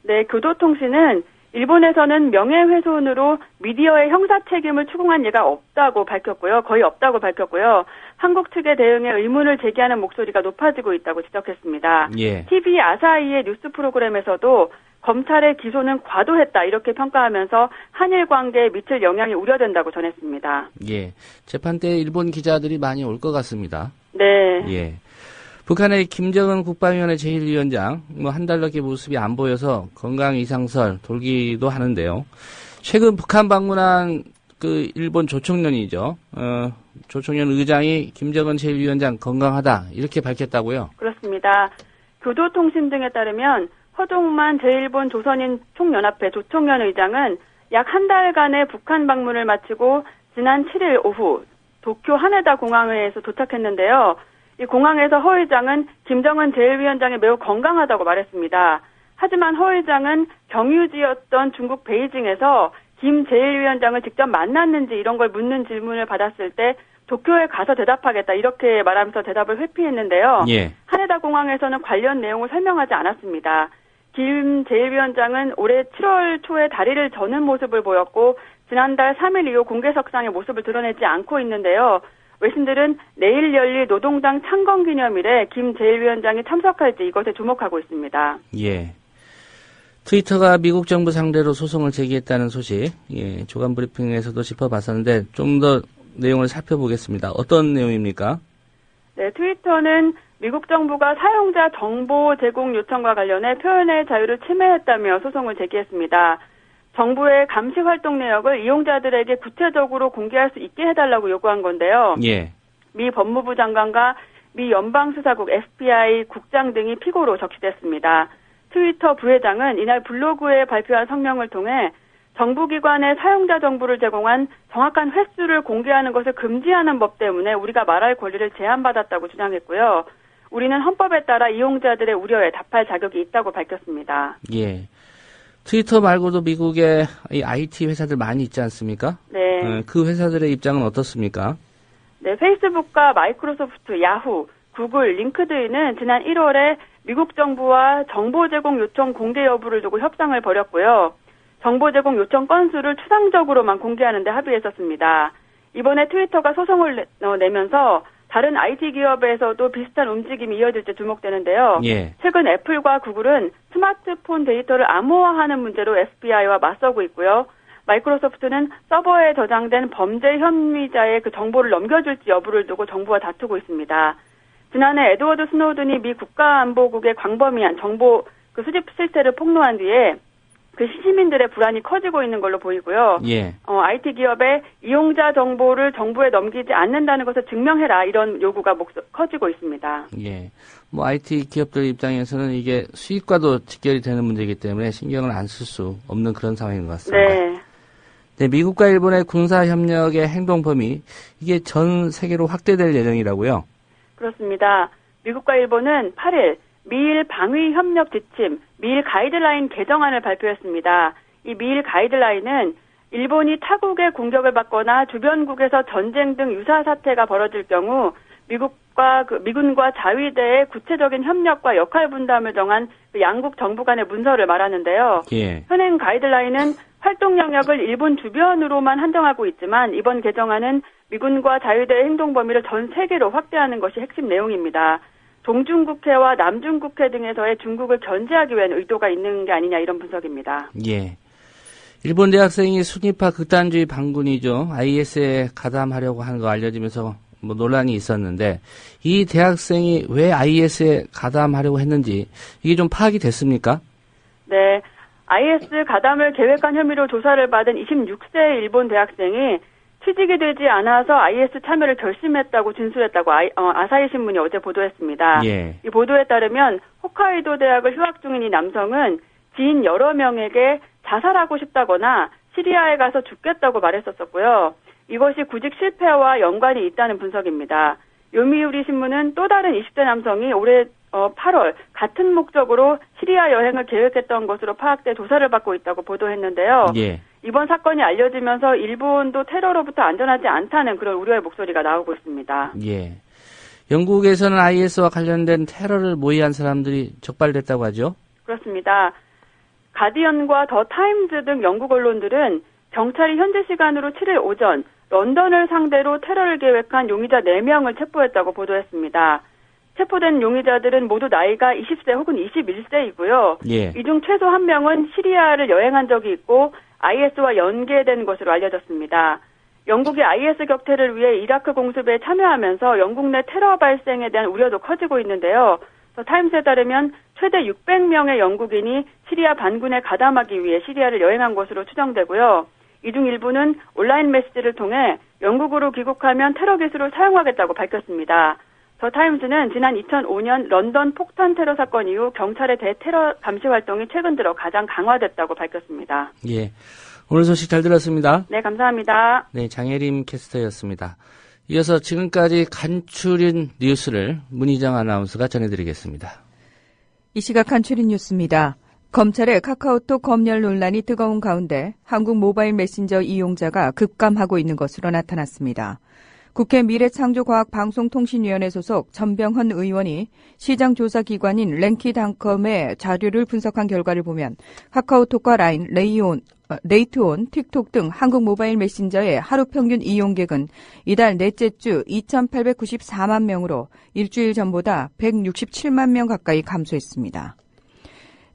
네, 교도통신은 일본에서는 명예훼손으로 미디어의 형사 책임을 추궁한 예가 없다고 밝혔고요. 거의 없다고 밝혔고요. 한국 측의 대응에 의문을 제기하는 목소리가 높아지고 있다고 지적했습니다. 예. TV 아사히의 뉴스 프로그램에서도 검찰의 기소는 과도했다 이렇게 평가하면서 한일 관계에 미칠 영향이 우려된다고 전했습니다. 예. 재판 때 일본 기자들이 많이 올 것 같습니다. 네. 예. 북한의 김정은 국방위원회 제1위원장 한 달 넘게 모습이 안 보여서 건강 이상설 돌기도 하는데요. 최근 북한 방문한 그 일본 조총련이죠. 조총련 의장이 김정은 제1위원장 건강하다 이렇게 밝혔다고요. 그렇습니다. 교도통신 등에 따르면 허종만 제1본 조선인 총연합회 조총련 의장은 약 한 달간의 북한 방문을 마치고 지난 7일 오후 도쿄 하네다 공항에서 도착했는데요. 이 공항에서 허 의장은 김정은 제1위원장이 매우 건강하다고 말했습니다. 하지만 허 의장은 경유지였던 중국 베이징에서 김 제1위원장을 직접 만났는지 이런 걸 묻는 질문을 받았을 때 도쿄에 가서 대답하겠다 이렇게 말하면서 대답을 회피했는데요. 예. 하네다 공항에서는 관련 내용을 설명하지 않았습니다. 김 제1위원장은 올해 7월 초에 다리를 저는 모습을 보였고 지난달 3일 이후 공개석상의 모습을 드러내지 않고 있는데요. 외신들은 내일 열릴 노동당 창건기념일에 김 제1위원장이 참석할지 이것에 주목하고 있습니다. 예. 트위터가 미국 정부 상대로 소송을 제기했다는 소식, 예, 조간 브리핑에서도 짚어봤었는데 좀 더 내용을 살펴보겠습니다. 어떤 내용입니까? 네, 트위터는 미국 정부가 사용자 정보 제공 요청과 관련해 표현의 자유를 침해했다며 소송을 제기했습니다. 정부의 감시 활동 내역을 이용자들에게 구체적으로 공개할 수 있게 해달라고 요구한 건데요. 예. 미 법무부 장관과 미 연방수사국 FBI 국장 등이 피고로 적시됐습니다. 트위터 부회장은 이날 블로그에 발표한 성명을 통해 정부기관의 사용자 정보를 제공한 정확한 횟수를 공개하는 것을 금지하는 법 때문에 우리가 말할 권리를 제한받았다고 주장했고요. 우리는 헌법에 따라 이용자들의 우려에 답할 자격이 있다고 밝혔습니다. 예. 트위터 말고도 미국에 이 IT 회사들 많이 있지 않습니까? 네. 그 회사들의 입장은 어떻습니까? 네, 페이스북과 마이크로소프트, 야후, 구글, 링크드인은 지난 1월에 미국 정부와 정보 제공 요청 공개 여부를 두고 협상을 벌였고요. 정보 제공 요청 건수를 추상적으로만 공개하는 데 합의했었습니다. 이번에 트위터가 소송을 내면서 다른 IT 기업에서도 비슷한 움직임이 이어질지 주목되는데요. 예. 최근 애플과 구글은 스마트폰 데이터를 암호화하는 문제로 FBI와 맞서고 있고요. 마이크로소프트는 서버에 저장된 범죄 혐의자의 그 정보를 넘겨줄지 여부를 두고 정부와 다투고 있습니다. 지난해 에드워드 스노든이 미 국가안보국의 광범위한 정보 그 수집 실태를 폭로한 뒤에 그 시민들의 불안이 커지고 있는 걸로 보이고요. 예. IT 기업의 이용자 정보를 정부에 넘기지 않는다는 것을 증명해라 이런 요구가 커지고 있습니다. 예. 뭐 IT 기업들 입장에서는 이게 수익과도 직결이 되는 문제이기 때문에 신경을 안 쓸 수 없는 그런 상황인 것 같습니다. 네. 네, 미국과 일본의 군사 협력의 행동 범위 이게 전 세계로 확대될 예정이라고요. 그렇습니다. 미국과 일본은 8일 미일 방위 협력 지침, 미일 가이드라인 개정안을 발표했습니다. 이 미일 가이드라인은 일본이 타국의 공격을 받거나 주변국에서 전쟁 등 유사 사태가 벌어질 경우 미군과 자위대의 구체적인 협력과 역할 분담을 정한 그 양국 정부 간의 문서를 말하는데요. 예. 현행 가이드라인은 활동 영역을 일본 주변으로만 한정하고 있지만 이번 개정안은 미군과 자위대의 행동 범위를 전 세계로 확대하는 것이 핵심 내용입니다. 동중국해와 남중국해 등에서의 중국을 견제하기 위한 의도가 있는 게 아니냐 이런 분석입니다. 예. 일본 대학생이 순위파 극단주의 반군이죠. IS에 가담하려고 하는 거 알려지면서 뭐 논란이 있었는데 이 대학생이 왜 IS에 가담하려고 했는지 이게 좀 파악이 됐습니까? 네. IS 가담을 계획한 혐의로 조사를 받은 26세 일본 대학생이 취직이 되지 않아서 IS 참여를 결심했다고 진술했다고 아사히 신문이 어제 보도했습니다. 예. 이 보도에 따르면 홋카이도 대학을 휴학 중인 이 남성은 지인 여러 명에게 자살하고 싶다거나 시리아에 가서 죽겠다고 말했었고요. 이것이 구직 실패와 연관이 있다는 분석입니다. 요미우리 신문은 또 다른 20대 남성이 올해 8월 같은 목적으로 시리아 여행을 계획했던 것으로 파악돼 조사를 받고 있다고 보도했는데요. 예. 이번 사건이 알려지면서 일본도 테러로부터 안전하지 않다는 그런 우려의 목소리가 나오고 있습니다. 예. 영국에서는 IS와 관련된 테러를 모의한 사람들이 적발됐다고 하죠? 그렇습니다. 가디언과 더 타임즈 등 영국 언론들은 경찰이 현지 시간으로 7일 오전 런던을 상대로 테러를 계획한 용의자 4명을 체포했다고 보도했습니다. 체포된 용의자들은 모두 나이가 20세 혹은 21세이고요. 예. 이 중 최소 1명은 시리아를 여행한 적이 있고 IS와 연계된 것으로 알려졌습니다. 영국이 IS 격퇴를 위해 이라크 공습에 참여하면서 영국 내 테러 발생에 대한 우려도 커지고 있는데요. 더 타임스에 따르면 최대 600명의 영국인이 시리아 반군에 가담하기 위해 시리아를 여행한 것으로 추정되고요. 이 중 일부는 온라인 메시지를 통해 영국으로 귀국하면 테러 기술을 사용하겠다고 밝혔습니다. 더 타임스는 지난 2005년 런던 폭탄 테러 사건 이후 경찰의 대테러 감시 활동이 최근 들어 가장 강화됐다고 밝혔습니다. 예. 오늘 소식 잘 들었습니다. 네, 감사합니다. 네, 장혜림 캐스터였습니다. 이어서 지금까지 간추린 뉴스를 문희정 아나운서가 전해드리겠습니다. 이 시각 간추린 뉴스입니다. 검찰의 카카오톡 검열 논란이 뜨거운 가운데 한국 모바일 메신저 이용자가 급감하고 있는 것으로 나타났습니다. 국회 미래창조과학방송통신위원회 소속 전병헌 의원이 시장 조사기관인 랭키닷컴의 자료를 분석한 결과를 보면 카카오톡과 라인, 레이트온, 틱톡 등 한국 모바일 메신저의 하루 평균 이용객은 이달 넷째 주 2,894만 명으로 일주일 전보다 167만 명 가까이 감소했습니다.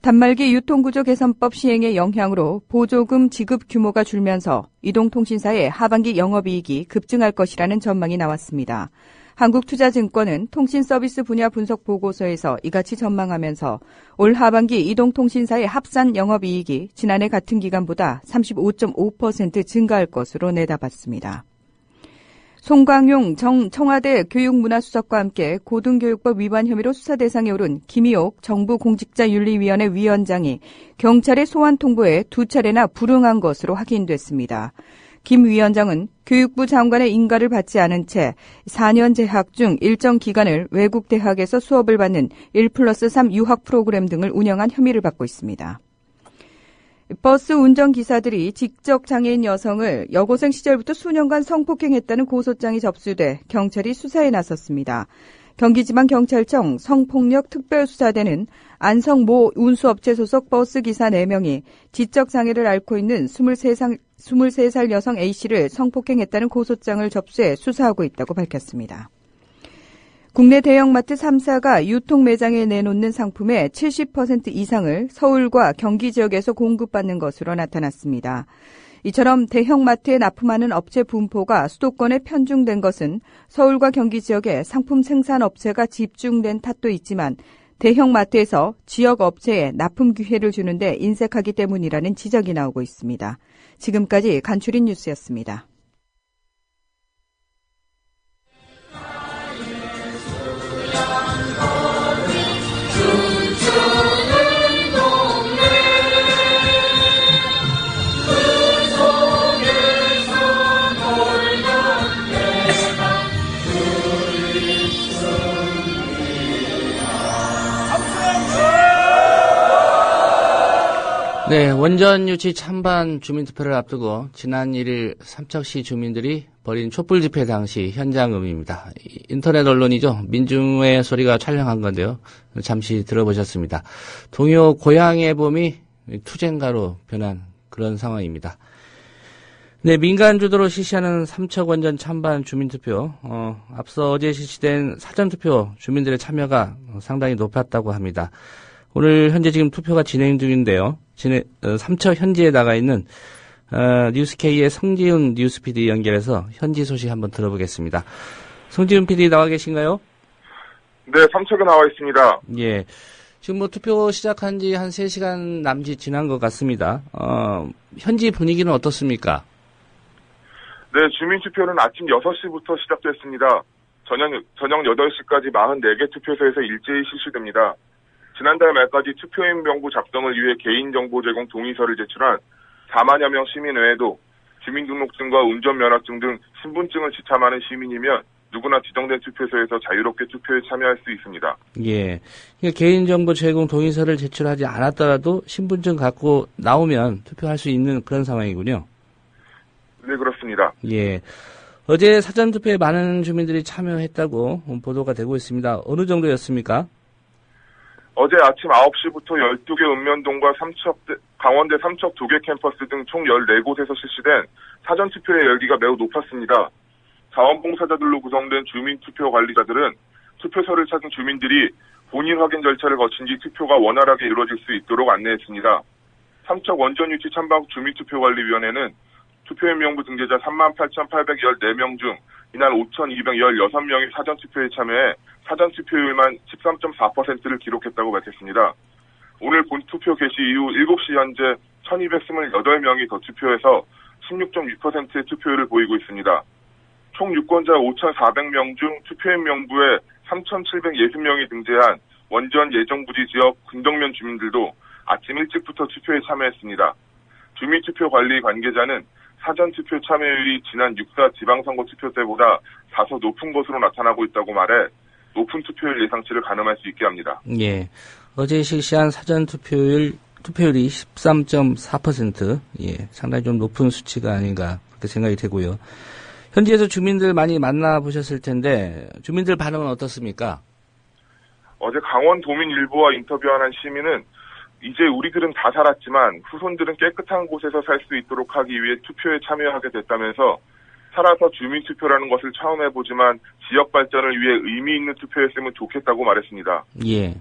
단말기 유통구조 개선법 시행의 영향으로 보조금 지급 규모가 줄면서 이동통신사의 하반기 영업이익이 급증할 것이라는 전망이 나왔습니다. 한국투자증권은 통신서비스 분야 분석 보고서에서 이같이 전망하면서 올 하반기 이동통신사의 합산 영업이익이 지난해 같은 기간보다 35.5% 증가할 것으로 내다봤습니다. 송광용 청와대 교육문화수석과 함께 고등교육법 위반 혐의로 수사 대상에 오른 김희옥 정부공직자윤리위원회 위원장이 경찰의 소환 통보에 2차례나 불응한 것으로 확인됐습니다. 김 위원장은 교육부 장관의 인가를 받지 않은 채 4년 재학 중 일정 기간을 외국 대학에서 수업을 받는 1+3 유학 프로그램 등을 운영한 혐의를 받고 있습니다. 버스 운전기사들이 직접장애인 여성을 여고생 시절부터 수년간 성폭행했다는 고소장이 접수돼 경찰이 수사에 나섰습니다. 경기지방경찰청 성폭력특별수사대는 안성 모 운수업체 소속 버스기사 4명이 지적장애를 앓고 있는 23살 여성 A씨를 성폭행했다는 고소장을 접수해 수사하고 있다고 밝혔습니다. 국내 대형마트 3사가 유통매장에 내놓는 상품의 70% 이상을 서울과 경기 지역에서 공급받는 것으로 나타났습니다. 이처럼 대형마트에 납품하는 업체 분포가 수도권에 편중된 것은 서울과 경기 지역에 상품 생산 업체가 집중된 탓도 있지만 대형마트에서 지역 업체에 납품 기회를 주는데 인색하기 때문이라는 지적이 나오고 있습니다. 지금까지 간추린 뉴스였습니다. 네, 원전 유치 찬반 주민투표를 앞두고 지난 1일 삼척시 주민들이 벌인 촛불 집회 당시 현장음입니다. 인터넷 언론이죠. 민중의 소리가 촬영한 건데요. 잠시 들어보셨습니다. 동요 고향의 봄이 투쟁가로 변한 그런 상황입니다. 네, 민간 주도로 실시하는 삼척 원전 찬반 주민투표, 앞서 어제 실시된 사전투표 주민들의 참여가 상당히 높았다고 합니다. 오늘 현재 지금 투표가 진행 중인데요. 삼척 현지에 나가 있는 뉴스K의 성지훈 뉴스 PD 연결해서 현지 소식 한번 들어보겠습니다. 성지훈 PD 나와 계신가요? 네, 삼척에 나와 있습니다. 예. 지금 뭐 투표 시작한 지 한 3시간 남짓 지난 것 같습니다. 현지 분위기는 어떻습니까? 네, 주민투표는 아침 6시부터 시작됐습니다. 저녁 8시까지 44개 투표소에서 일제히 실시됩니다. 지난달 말까지 투표인 명부 작성을 위해 개인정보 제공 동의서를 제출한 4만여 명 시민 외에도 주민등록증과 운전면허증 등 신분증을 지참하는 시민이면 누구나 지정된 투표소에서 자유롭게 투표에 참여할 수 있습니다. 예. 그러니까 개인정보 제공 동의서를 제출하지 않았더라도 신분증 갖고 나오면 투표할 수 있는 그런 상황이군요. 네, 그렇습니다. 예. 어제 사전투표에 많은 주민들이 참여했다고 보도가 되고 있습니다. 어느 정도였습니까? 어제 아침 9시부터 12개 읍면동과 강원대 삼척 2개 캠퍼스 등 총 14곳에서 실시된 사전투표의 열기가 매우 높았습니다. 자원봉사자들로 구성된 주민투표 관리자들은 투표소를 찾은 주민들이 본인 확인 절차를 거친 뒤 투표가 원활하게 이루어질 수 있도록 안내했습니다. 삼척 원전 유치 찬반 주민투표관리위원회는 투표인 명부 등재자 38,814명 중 이날 5,216명이 사전투표에 참여해 사전투표율만 13.4%를 기록했다고 밝혔습니다. 오늘 본투표 개시 이후 7시 현재 1,228명이 더 투표해서 16.6%의 투표율을 보이고 있습니다. 총 유권자 5,400명 중 투표인 명부에 3,760명이 등재한 원전 예정부지 지역 근덕면 주민들도 아침 일찍부터 투표에 참여했습니다. 주민투표 관리 관계자는 사전투표 참여율이 지난 6.4 지방선거 투표 때보다 다소 높은 것으로 나타나고 있다고 말해 높은 투표율 예상치를 가늠할 수 있게 합니다. 예. 어제 실시한 사전투표율이 13.4%. 예. 상당히 좀 높은 수치가 아닌가 그렇게 생각이 되고요. 현지에서 주민들 많이 만나보셨을 텐데 주민들 반응은 어떻습니까? 어제 강원도민 일보와 인터뷰한 한 시민은 이제 우리들은 다 살았지만 후손들은 깨끗한 곳에서 살 수 있도록 하기 위해 투표에 참여하게 됐다면서 살아서 주민투표라는 것을 처음 해보지만 지역 발전을 위해 의미 있는 투표였으면 좋겠다고 말했습니다. 예.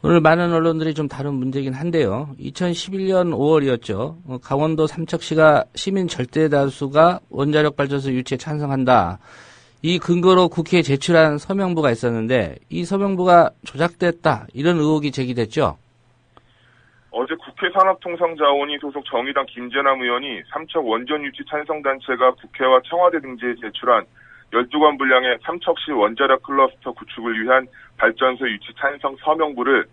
오늘 많은 언론들이 좀 다룬 문제긴 한데요. 2011년 5월이었죠. 강원도 삼척시가 시민 절대 다수가 원자력 발전소 유치에 찬성한다. 이 근거로 국회에 제출한 서명부가 있었는데 이 서명부가 조작됐다. 이런 의혹이 제기됐죠. 어제 국회 산업통상자원위 소속 정의당 김재남 의원이 삼척 원전 유치 찬성단체가 국회와 청와대 등지에 제출한 12권 분량의 삼척시 원자력 클러스터 구축을 위한 발전소 유치 찬성 서명부를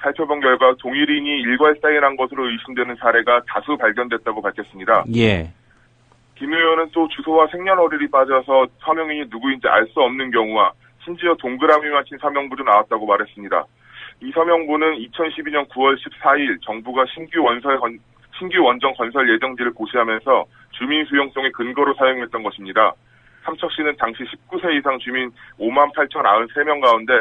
살펴본 결과 동일인이 일괄 사인한 것으로 의심되는 사례가 다수 발견됐다고 밝혔습니다. 예. 김 의원은 또 주소와 생년월일이 빠져서 서명인이 누구인지 알 수 없는 경우와 심지어 동그라미만 친 서명부도 나왔다고 말했습니다. 이 서명부는 2012년 9월 14일 정부가 신규 원전 건설 예정지를 고시하면서 주민 수용성의 근거로 사용했던 것입니다. 삼척시는 당시 19세 이상 주민 58,093명 가운데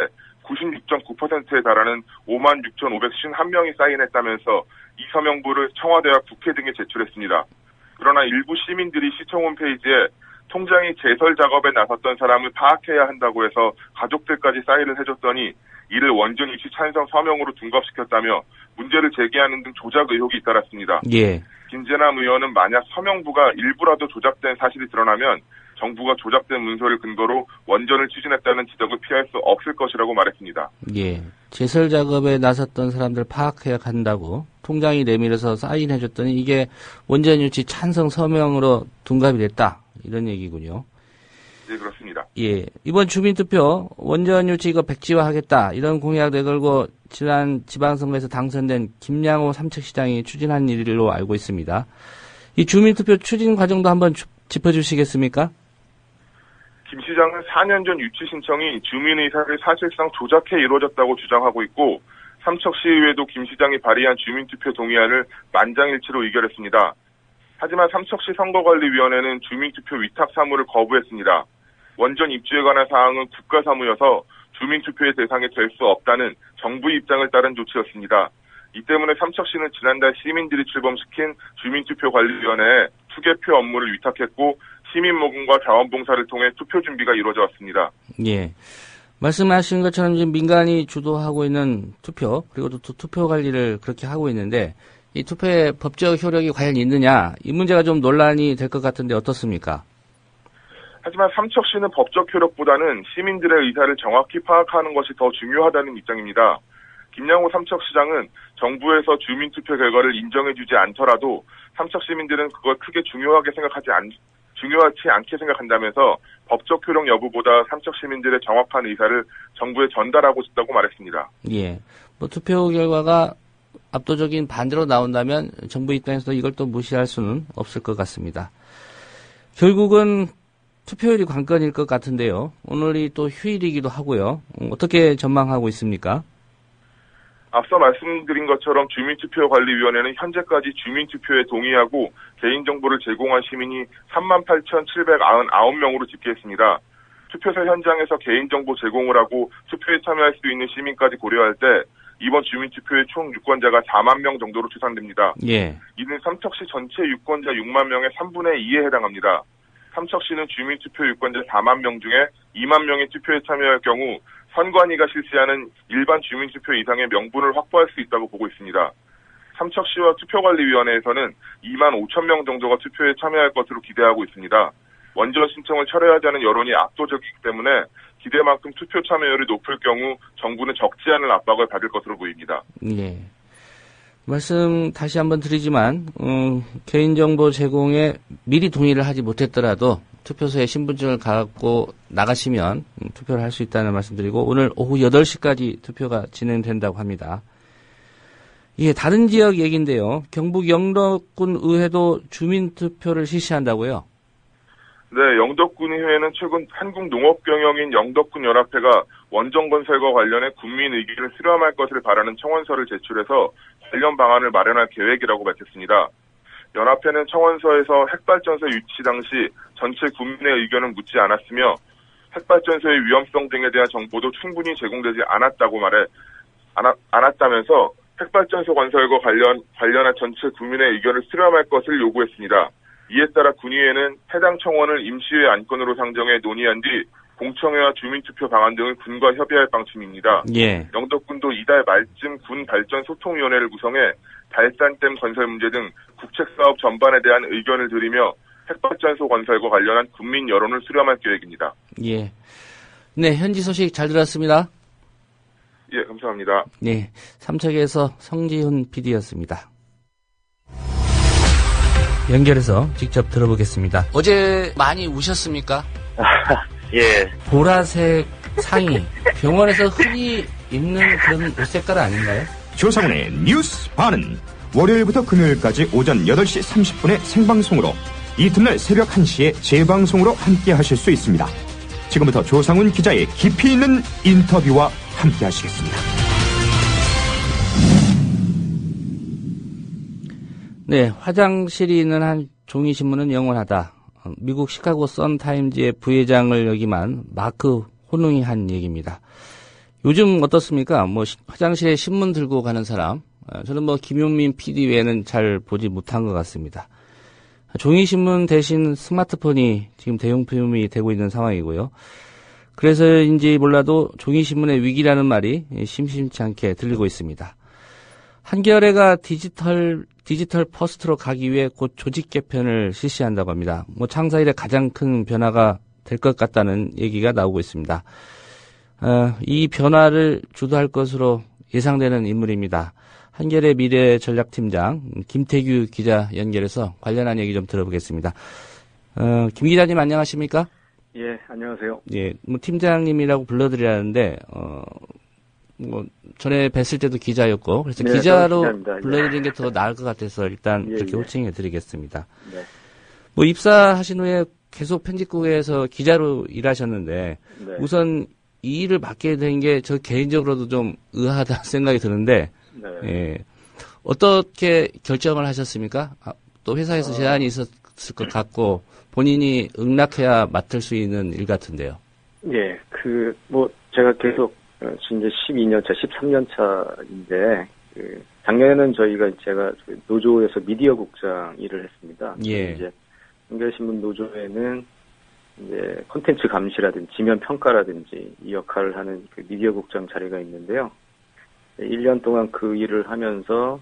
96.9%에 달하는 56,551명이 사인했다면서 이 서명부를 청와대와 국회 등에 제출했습니다. 그러나 일부 시민들이 시청 홈페이지에 통장이 제설 작업에 나섰던 사람을 파악해야 한다고 해서 가족들까지 사인을 해줬더니 이를 원전 유치 찬성 서명으로 둔갑시켰다며 문제를 제기하는 등 조작 의혹이 잇따랐습니다. 예. 김재남 의원은 만약 서명부가 일부라도 조작된 사실이 드러나면 정부가 조작된 문서를 근거로 원전을 추진했다는 지적을 피할 수 없을 것이라고 말했습니다. 예. 제설 작업에 나섰던 사람들 파악해야 한다고 통장이 내밀어서 사인해줬더니 이게 원전 유치 찬성 서명으로 둔갑이 됐다. 이런 얘기군요. 네, 그렇습니다. 예. 이번 주민투표 원전 유치 이거 백지화하겠다. 이런 공약 내걸고 지난 지방선거에서 당선된 김양호 삼척시장이 추진한 일로 알고 있습니다. 이 주민투표 추진 과정도 한번 짚어주시겠습니까? 김 시장은 4년 전 유치 신청이 주민의사를 사실상 조작해 이루어졌다고 주장하고 있고 삼척시의회도 김 시장이 발의한 주민투표 동의안을 만장일치로 의결했습니다. 하지만 삼척시 선거관리위원회는 주민투표 위탁 사무를 거부했습니다. 원전 입주에 관한 사항은 국가사무여서 주민투표의 대상이 될 수 없다는 정부의 입장을 따른 조치였습니다. 이 때문에 삼척시는 지난달 시민들이 출범시킨 주민투표관리위원회에 투개표 업무를 위탁했고 시민모금과 자원봉사를 통해 투표 준비가 이루어져 왔습니다. 예. 말씀하신 것처럼 지금 민간이 주도하고 있는 투표 그리고 또 투표 관리를 그렇게 하고 있는데 이 투표의 법적 효력이 과연 있느냐 이 문제가 좀 논란이 될 것 같은데 어떻습니까? 하지만 삼척시는 법적 효력보다는 시민들의 의사를 정확히 파악하는 것이 더 중요하다는 입장입니다. 김양호 삼척시장은 정부에서 주민투표 결과를 인정해주지 않더라도 삼척 시민들은 그걸 크게 중요하지 않게 생각한다면서 법적 효력 여부보다 삼척 시민들의 정확한 의사를 정부에 전달하고 싶다고 말했습니다. 예. 뭐 투표 결과가 압도적인 반대로 나온다면 정부 입장에서도 이걸 또 무시할 수는 없을 것 같습니다. 결국은 투표율이 관건일 것 같은데요. 오늘이 또 휴일이기도 하고요. 어떻게 전망하고 있습니까? 앞서 말씀드린 것처럼 주민투표관리위원회는 현재까지 주민투표에 동의하고 개인정보를 제공한 시민이 38,799명으로 집계했습니다. 투표소 현장에서 개인정보 제공을 하고 투표에 참여할 수 있는 시민까지 고려할 때 이번 주민투표의 총 유권자가 4만 명 정도로 추산됩니다. 예. 이는 삼척시 전체 유권자 6만 명의 3분의 2에 해당합니다. 삼척시는 주민투표 유권자 4만 명 중에 2만 명이 투표에 참여할 경우 선관위가 실시하는 일반 주민투표 이상의 명분을 확보할 수 있다고 보고 있습니다. 삼척시와 투표관리위원회에서는 2만 5천 명 정도가 투표에 참여할 것으로 기대하고 있습니다. 원전 신청을 철회하자는 여론이 압도적이기 때문에 기대만큼 투표 참여율이 높을 경우 정부는 적지 않은 압박을 받을 것으로 보입니다. 예. 말씀 다시 한번 드리지만 개인정보 제공에 미리 동의를 하지 못했더라도 투표소에 신분증을 갖고 나가시면 투표를 할 수 있다는 말씀드리고 오늘 오후 8시까지 투표가 진행된다고 합니다. 이게 다른 지역 얘기인데요. 경북 영덕군 의회도 주민투표를 실시한다고요? 네, 영덕군 의회는 최근 한국농업경영인 영덕군 연합회가 원정건설과 관련해 국민 의견을 수렴할 것을 바라는 청원서를 제출해서 관련 방안을 마련할 계획이라고 밝혔습니다. 연합회는 청원서에서 핵발전소 유치 당시 전체 국민의 의견은 묻지 않았으며 핵발전소의 위험성 등에 대한 정보도 충분히 제공되지 않았다면서 핵발전소 건설과 관련한 전체 국민의 의견을 수렴할 것을 요구했습니다. 이에 따라 군의회는 해당 청원을 임시회 안건으로 상정해 논의한 뒤 공청회와 주민투표 방안 등을 군과 협의할 방침입니다. 예. 영덕군도 이달 말쯤 군 발전 소통위원회를 구성해 달산댐 건설 문제 등 국책사업 전반에 대한 의견을 드리며 핵발전소 건설과 관련한 국민 여론을 수렴할 계획입니다. 예. 네, 현지 소식 잘 들었습니다. 예, 감사합니다. 네, 삼척에서 성지훈 PD였습니다. 연결해서 직접 들어보겠습니다. 어제 많이 우셨습니까? 예. 보라색 상의. 병원에서 흔히 입는 그런 옷 색깔 아닌가요? 조상훈의 뉴스 반은 월요일부터 금요일까지 오전 8시 30분에 생방송으로 이튿날 새벽 1시에 재방송으로 함께 하실 수 있습니다. 지금부터 조상훈 기자의 깊이 있는 인터뷰와 함께 하시겠습니다. 네, 화장실이 있는 한 종이신문은 영원하다. 미국 시카고 선타임즈의 부회장을 역임한 마크 호능이 한 얘기입니다. 요즘 어떻습니까? 화장실에 신문 들고 가는 사람, 저는 김용민 PD 외에는 잘 보지 못한 것 같습니다. 종이신문 대신 스마트폰이 지금 대용품이 되고 있는 상황이고요. 그래서인지 몰라도 종이신문의 위기라는 말이 심심치 않게 들리고 있습니다. 한겨레가 디지털 퍼스트로 가기 위해 곧 조직 개편을 실시한다고 합니다. 창사 이래 가장 큰 변화가 될 것 같다는 얘기가 나오고 있습니다. 이 변화를 주도할 것으로 예상되는 인물입니다. 한겨레 미래전략팀장 김태규 기자 연결해서 관련한 얘기 좀 들어보겠습니다. 김 기자님 안녕하십니까? 예, 안녕하세요. 예, 팀장님이라고 불러드리라는데 전에 뵀을 때도 기자였고 그래서 네, 기자로 기자입니다. 불러드리는 게 더 나을 것 같아서 일단 예, 그렇게 예. 호칭해드리겠습니다. 네. 입사하신 후에 계속 편집국에서 기자로 일하셨는데 네. 우선 이 일을 맡게 된 게 저 개인적으로도 좀 의아하다 생각이 드는데 네. 예. 어떻게 결정을 하셨습니까? 또 회사에서 제안이 있었을 것 같고 본인이 응낙해야 맡을 수 있는 일 같은데요. 예, 제가 계속 이제 12년차, 13년차인데 작년에는 제가 노조에서 미디어 국장 일을 했습니다. 예. 이제 한겨레신문 노조에는 이제 콘텐츠 감시라든지 지면 평가라든지 이 역할을 하는 미디어 국장 자리가 있는데요. 1년 동안 그 일을 하면서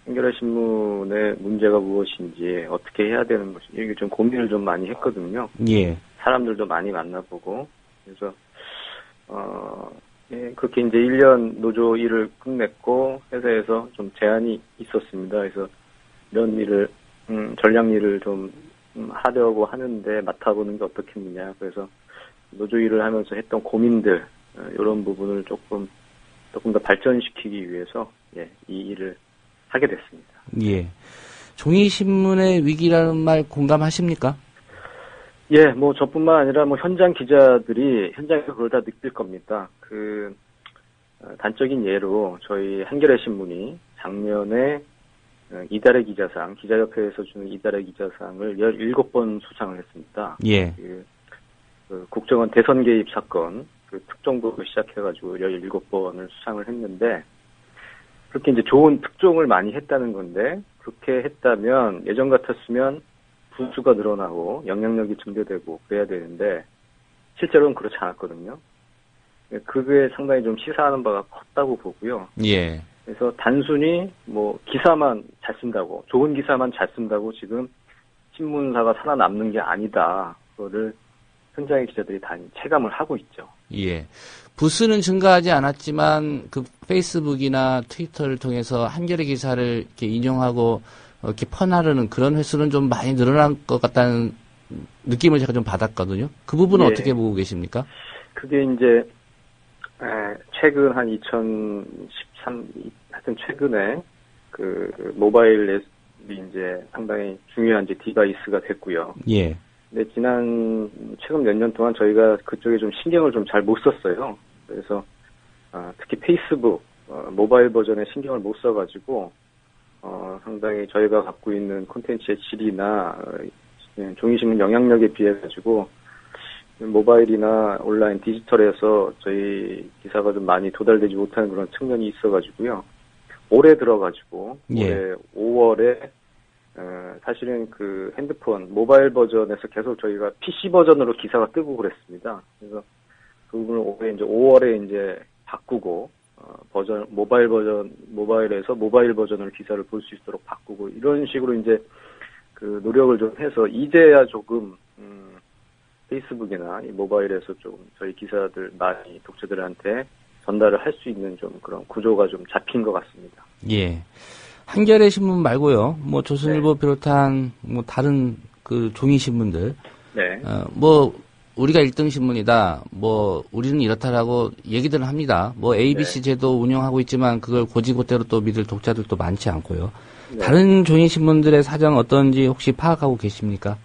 한겨레신문의 문제가 무엇인지 어떻게 해야 되는 것인지 이게 좀 고민을 좀 많이 했거든요. 예. 사람들도 많이 만나보고 그래서 그렇게 이제 1년 노조 일을 끝냈고 회사에서 좀 제안이 있었습니다. 그래서 이런 일을 전략 일을 좀 하려고 하는데 맡아보는 게 어떻겠느냐. 그래서 노조 일을 하면서 했던 고민들 이런 부분을 조금 더 발전시키기 위해서 이 일을 하게 됐습니다. 예. 종이신문의 위기라는 말 공감하십니까? 예, 저뿐만 아니라 현장 기자들이 현장에서 그걸 다 느낄 겁니다. 단적인 예로 저희 한겨레신문이 작년에 이달의 기자상, 기자협회에서 주는 이달의 기자상을 17번 수상을 했습니다. 예. 국정원 대선 개입 사건, 특종부를 시작해가지고 17번을 수상을 했는데, 그렇게 이제 좋은 특종을 많이 했다는 건데, 그렇게 했다면, 예전 같았으면 부수가 늘어나고, 영향력이 증대되고, 그래야 되는데, 실제로는 그렇지 않았거든요. 그게 상당히 좀 시사하는 바가 컸다고 보고요. 예. 그래서 단순히 기사만 잘 쓴다고, 좋은 기사만 잘 쓴다고 지금 신문사가 살아남는 게 아니다. 그거를 현장의 기자들이 다 체감을 하고 있죠. 예. 부수는 증가하지 않았지만 페이스북이나 트위터를 통해서 한겨레 기사를 이렇게 인용하고 이렇게 퍼나르는 그런 횟수는 좀 많이 늘어난 것 같다는 느낌을 제가 좀 받았거든요. 그 부분은 어떻게 보고 계십니까? 그게 이제 최근 한 하여튼 최근에 그 모바일에 이제 상당히 중요한 이제 디바이스가 됐고요. 예. 근데 최근 몇 년 동안 저희가 그쪽에 좀 신경을 좀 잘 못 썼어요. 그래서 특히 페이스북 모바일 버전에 신경을 못 써가지고 상당히 저희가 갖고 있는 콘텐츠의 질이나 종이신문 영향력에 비해 가지고 모바일이나 온라인 디지털에서 저희 기사가 좀 많이 도달되지 못하는 그런 측면이 있어가지고요. 올해 들어가지고 올해 5월에 사실은 그 핸드폰 모바일 버전에서 계속 저희가 PC 버전으로 기사가 뜨고 그랬습니다. 그래서 그 부분을 올해 이제 5월에 이제 바꾸고 모바일에서 모바일 버전으로 기사를 볼 수 있도록 바꾸고 이런 식으로 이제 그 노력을 좀 해서 이제야 조금 페이스북이나 이 모바일에서 좀 저희 기사들 많이 독자들한테 전달을 할 수 있는 좀 그런 구조가 좀 잡힌 것 같습니다. 예. 한겨레 신문 말고요. 뭐 조선일보 비롯한 뭐 다른 그 종이 신문들. 네. 뭐 우리가 1등 신문이다. 뭐 우리는 이렇다라고 얘기들을 합니다. 뭐 ABC 제도 운영하고 있지만 그걸 고지고대로 또 믿을 독자들도 많지 않고요. 네. 다른 종이 신문들의 사정 어떤지 혹시 파악하고 계십니까?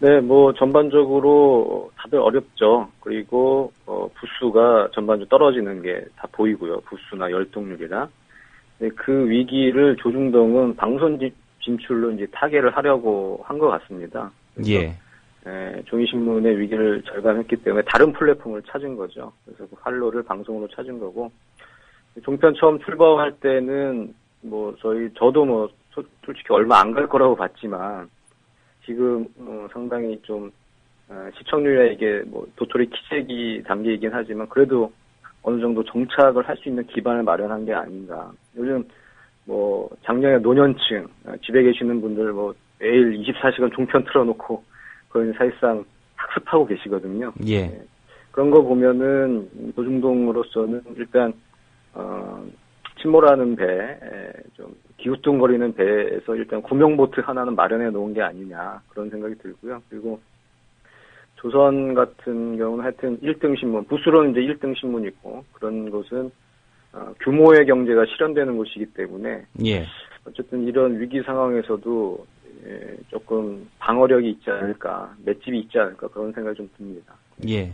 네, 뭐 전반적으로 다들 어렵죠. 그리고 부수가 전반적으로 떨어지는 게 다 보이고요. 부수나 열동률이나. 네, 그 위기를 조중동은 방송 진출로 이제 타개를 하려고 한 것 같습니다. 예. 종이신문의 위기를 절감했기 때문에 다른 플랫폼을 찾은 거죠. 그래서 그 활로를 방송으로 찾은 거고. 종편 처음 출범할 때는 뭐 저도 뭐 솔직히 얼마 안 갈 거라고 봤지만 지금 상당히 좀 시청률에 이게 뭐 도토리 키재기 단계이긴 하지만 그래도 어느 정도 정착을 할 수 있는 기반을 마련한 게 아닌가. 요즘 뭐 작년에 노년층 집에 계시는 분들 뭐 매일 24시간 종편 틀어놓고 그건 사실상 학습하고 계시거든요. 예. 네. 그런 거 보면은 조중동으로서는 일단 침몰하는 배, 좀 기우뚱거리는 배에서 일단 구명보트 하나는 마련해 놓은 게 아니냐 그런 생각이 들고요. 그리고 조선 같은 경우는 하여튼 1등 신문, 부수로는 이제 1등 신문이고 그런 곳은 규모의 경제가 실현되는 곳이기 때문에 예. 어쨌든 이런 위기 상황에서도 조금 방어력이 있지 않을까, 맷집이 있지 않을까 그런 생각이 좀 듭니다. 예.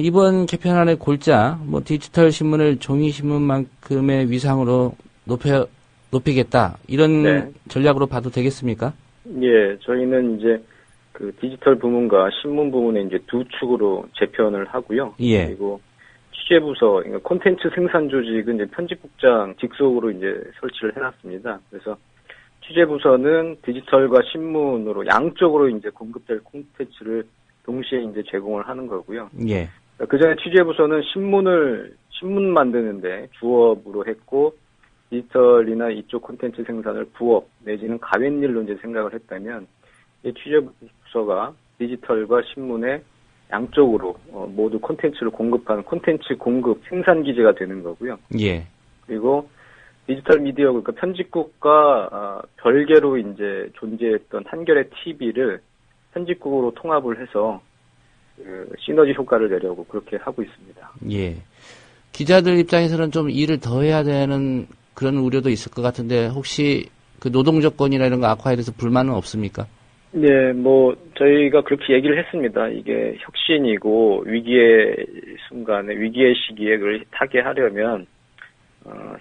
이번 개편안의 골자, 뭐 디지털 신문을 종이 신문만큼의 위상으로 높이겠다 이런 전략으로 봐도 되겠습니까? 예, 저희는 이제 그 디지털 부문과 신문 부문에 이제 두 축으로 재편을 하고요. 예. 그리고 취재부서, 그러니까 콘텐츠 생산 조직은 이제 편집국장 직속으로 이제 설치를 해놨습니다. 그래서 취재부서는 디지털과 신문으로 양쪽으로 이제 공급될 콘텐츠를 동시에 이제 제공을 하는 거고요. 예. 그 전에 취재부서는 신문 만드는데 주업으로 했고, 디지털이나 이쪽 콘텐츠 생산을 부업 내지는 가웬일로 이제 생각을 했다면, 이 취재부서가 디지털과 신문의 양쪽으로 모두 콘텐츠를 공급하는 콘텐츠 공급 생산 기지가 되는 거고요. 예. 그리고 디지털 미디어, 그러니까 편집국과 별개로 이제 존재했던 한겨레 TV를 편집국으로 통합을 해서 그 시너지 효과를 내려고 그렇게 하고 있습니다. 예. 기자들 입장에서는 좀 일을 더 해야 되는 그런 우려도 있을 것 같은데 혹시 그 노동 조건이나 이런 거 악화에 대해서 불만은 없습니까? 네, 뭐 저희가 그렇게 얘기를 했습니다. 이게 혁신이고 위기의 순간에 위기의 시기에 그걸 타개하려면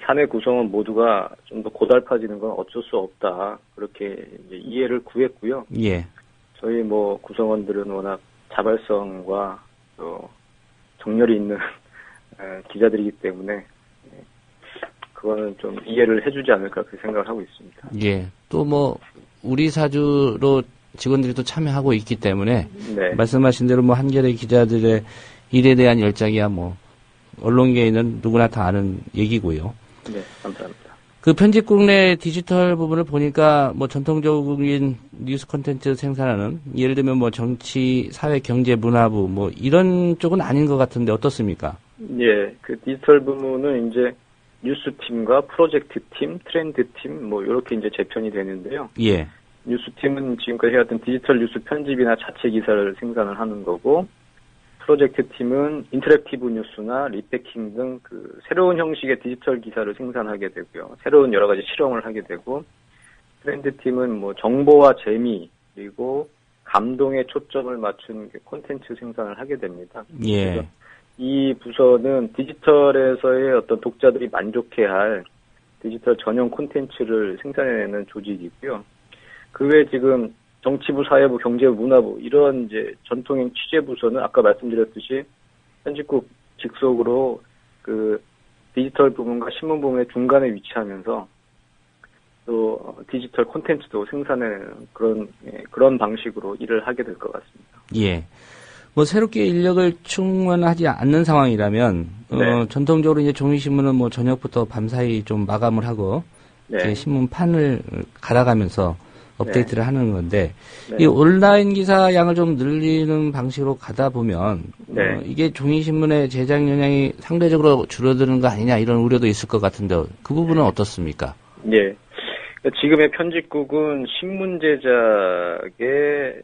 사내 구성원 모두가 좀 더 고달파지는 건 어쩔 수 없다. 그렇게 이제 이해를 구했고요. 예. 저희 뭐 구성원들은 워낙 자발성과 또 정열이 있는 기자들이기 때문에 그거는 좀 이해를 해주지 않을까 그렇게 생각을 하고 있습니다. 예. 또 뭐 우리 사주로 직원들이 또 참여하고 있기 때문에 네. 말씀하신 대로 뭐 한겨레 기자들의 일에 대한 열정이야 뭐 언론계에는 누구나 다 아는 얘기고요. 네, 감사합니다. 그 편집국 내 디지털 부분을 보니까 뭐 전통적인 뉴스 콘텐츠 생산하는 예를 들면 뭐 정치, 사회, 경제, 문화부 뭐 이런 쪽은 아닌 것 같은데 어떻습니까? 예, 그 디지털 부문은 이제 뉴스팀과 프로젝트팀, 트렌드팀 뭐 이렇게 이제 재편이 되는데요. 예. 뉴스팀은 지금까지 해왔던 디지털 뉴스 편집이나 자체 기사를 생산을 하는 거고 프로젝트 팀은 인터랙티브 뉴스나 리패킹 등 그 새로운 형식의 디지털 기사를 생산하게 되고요. 새로운 여러 가지 실험을 하게 되고, 트렌드 팀은 뭐 정보와 재미 그리고 감동에 초점을 맞춘 콘텐츠 생산을 하게 됩니다. 예. 이 부서는 디지털에서의 어떤 독자들이 만족해할 디지털 전용 콘텐츠를 생산해내는 조직이고요. 그 외에 지금 정치부, 사회부, 경제부, 문화부 이런 이제 전통형 취재부서는 아까 말씀드렸듯이 편집국 직속으로 그 디지털 부문과 신문 부문의 중간에 위치하면서 또 디지털 콘텐츠도 생산하는 그런 방식으로 일을 하게 될 것 같습니다. 예. 뭐 새롭게 인력을 충원하지 않는 상황이라면 네. 전통적으로 이제 종이신문은 뭐 저녁부터 밤사이 좀 마감을 하고 네. 이제 신문판을 갈아가면서 업데이트를 네. 하는 건데 네. 이 온라인 기사 양을 좀 늘리는 방식으로 가다 보면 네. 이게 종이신문의 제작 역량이 상대적으로 줄어드는 거 아니냐 이런 우려도 있을 것 같은데 그 부분은 어떻습니까? 예. 지금의 편집국은 신문 제작에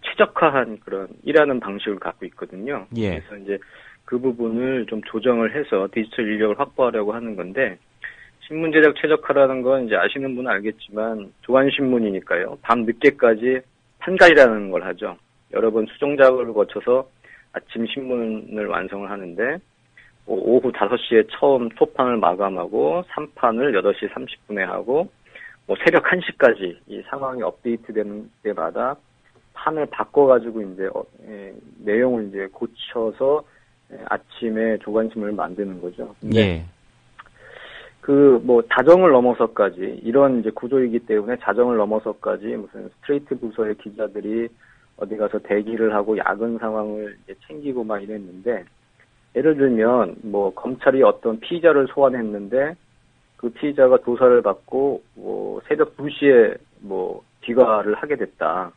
최적화한 그런 일하는 방식을 갖고 있거든요. 예. 그래서 이제 그 부분을 좀 조정을 해서 디지털 인력을 확보하려고 하는 건데, 신문 제작 최적화라는 건 이제 아시는 분은 알겠지만 조간신문이니까요. 밤 늦게까지 판갈이라는 걸 하죠. 여러 번 수정 작업을 거쳐서 아침 신문을 완성을 하는데 오후 5시에 처음 초판을 마감하고 3판을 8시 30분에 하고 뭐 새벽 1시까지 이 상황이 업데이트되는 때마다 판을 바꿔가지고 이제 내용을 이제 고쳐서 아침에 조간신문을 만드는 거죠. 예. 그 뭐 자정을 넘어서까지 이런 이제 구조이기 때문에 자정을 넘어서까지 무슨 스트레이트 부서의 기자들이 어디 가서 대기를 하고 야근 상황을 이제 챙기고 막 이랬는데, 예를 들면 뭐 검찰이 어떤 피의자를 소환했는데 그 피의자가 조사를 받고 뭐 새벽 2시에 뭐 귀가를 하게 됐다.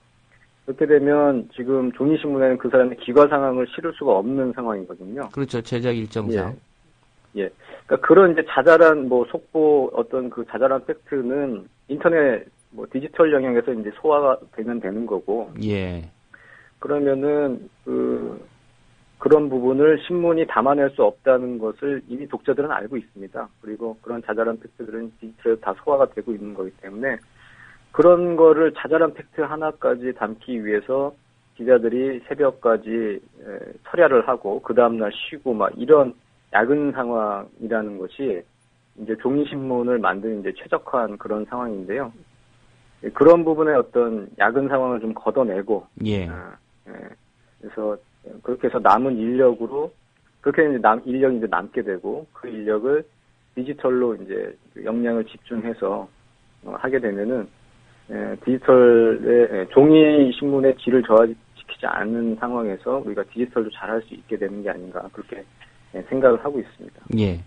그렇게 되면 지금 종이신문에는 그 사람의 귀가 상황을 실을 수가 없는 상황이거든요. 그렇죠. 제작 일정상. 예. 그러니까 그런 이제 자잘한 뭐 속보 어떤 그 자잘한 팩트는 인터넷 뭐 디지털 영역에서 이제 소화가 되는 거고. 예. 그러면은 그런 부분을 신문이 담아낼 수 없다는 것을 이미 독자들은 알고 있습니다. 그리고 그런 자잘한 팩트들은 디지털에 다 소화가 되고 있는 거기 때문에 그런 거를 자잘한 팩트 하나까지 담기 위해서 기자들이 새벽까지 철야를 하고 그 다음날 쉬고 막 이런 야근 상황이라는 것이 이제 종이신문을 만드는 이제 최적화한 그런 상황인데요. 그런 부분의 어떤 야근 상황을 좀 걷어내고, 예. 그래서 그렇게 해서 남은 인력으로 그렇게 이제 인력이 이제 남게 되고 그 인력을 디지털로 이제 역량을 집중해서 하게 되면은 디지털의 종이 신문의 질을 저하시키지 않는 상황에서 우리가 디지털도 잘할 수 있게 되는 게 아닌가 그렇게 생각을 하고 있습니다. 예.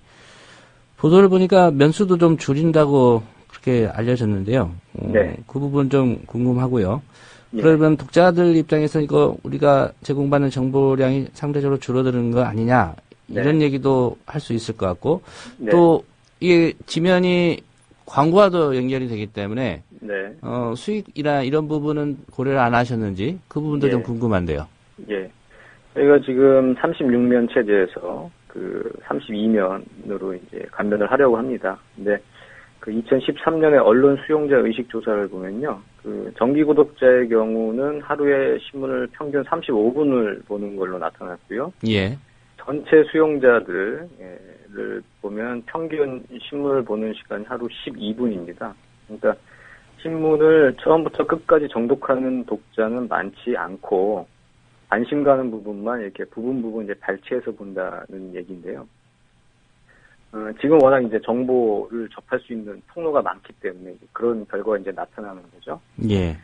보도를 보니까 면수도 좀 줄인다고 그렇게 알려졌는데요. 네. 그 부분 좀 궁금하고요. 예. 그러면 독자들 입장에서 이거 우리가 제공받는 정보량이 상대적으로 줄어드는 거 아니냐 이런 네. 얘기도 할 수 있을 것 같고 네. 또 이게 지면이 광고와도 연결이 되기 때문에 네. 수익이나 이런 부분은 고려를 안 하셨는지 그 부분도 예. 좀 궁금한데요. 예. 저희가 지금 36면 체제에서 그 32면으로 이제 감면을 하려고 합니다. 근데 그 2013년에 언론 수용자 의식 조사를 보면요. 그 정기 구독자의 경우는 하루에 신문을 평균 35분을 보는 걸로 나타났고요. 예. 전체 수용자들을 보면 평균 신문을 보는 시간이 하루 12분입니다. 그러니까 신문을 처음부터 끝까지 정독하는 독자는 많지 않고 관심 가는 부분만 이렇게 부분 이제 발췌해서 본다는 얘기인데요. 지금 워낙 이제 정보를 접할 수 있는 통로가 많기 때문에 그런 결과가 이제 나타나는 거죠. 예.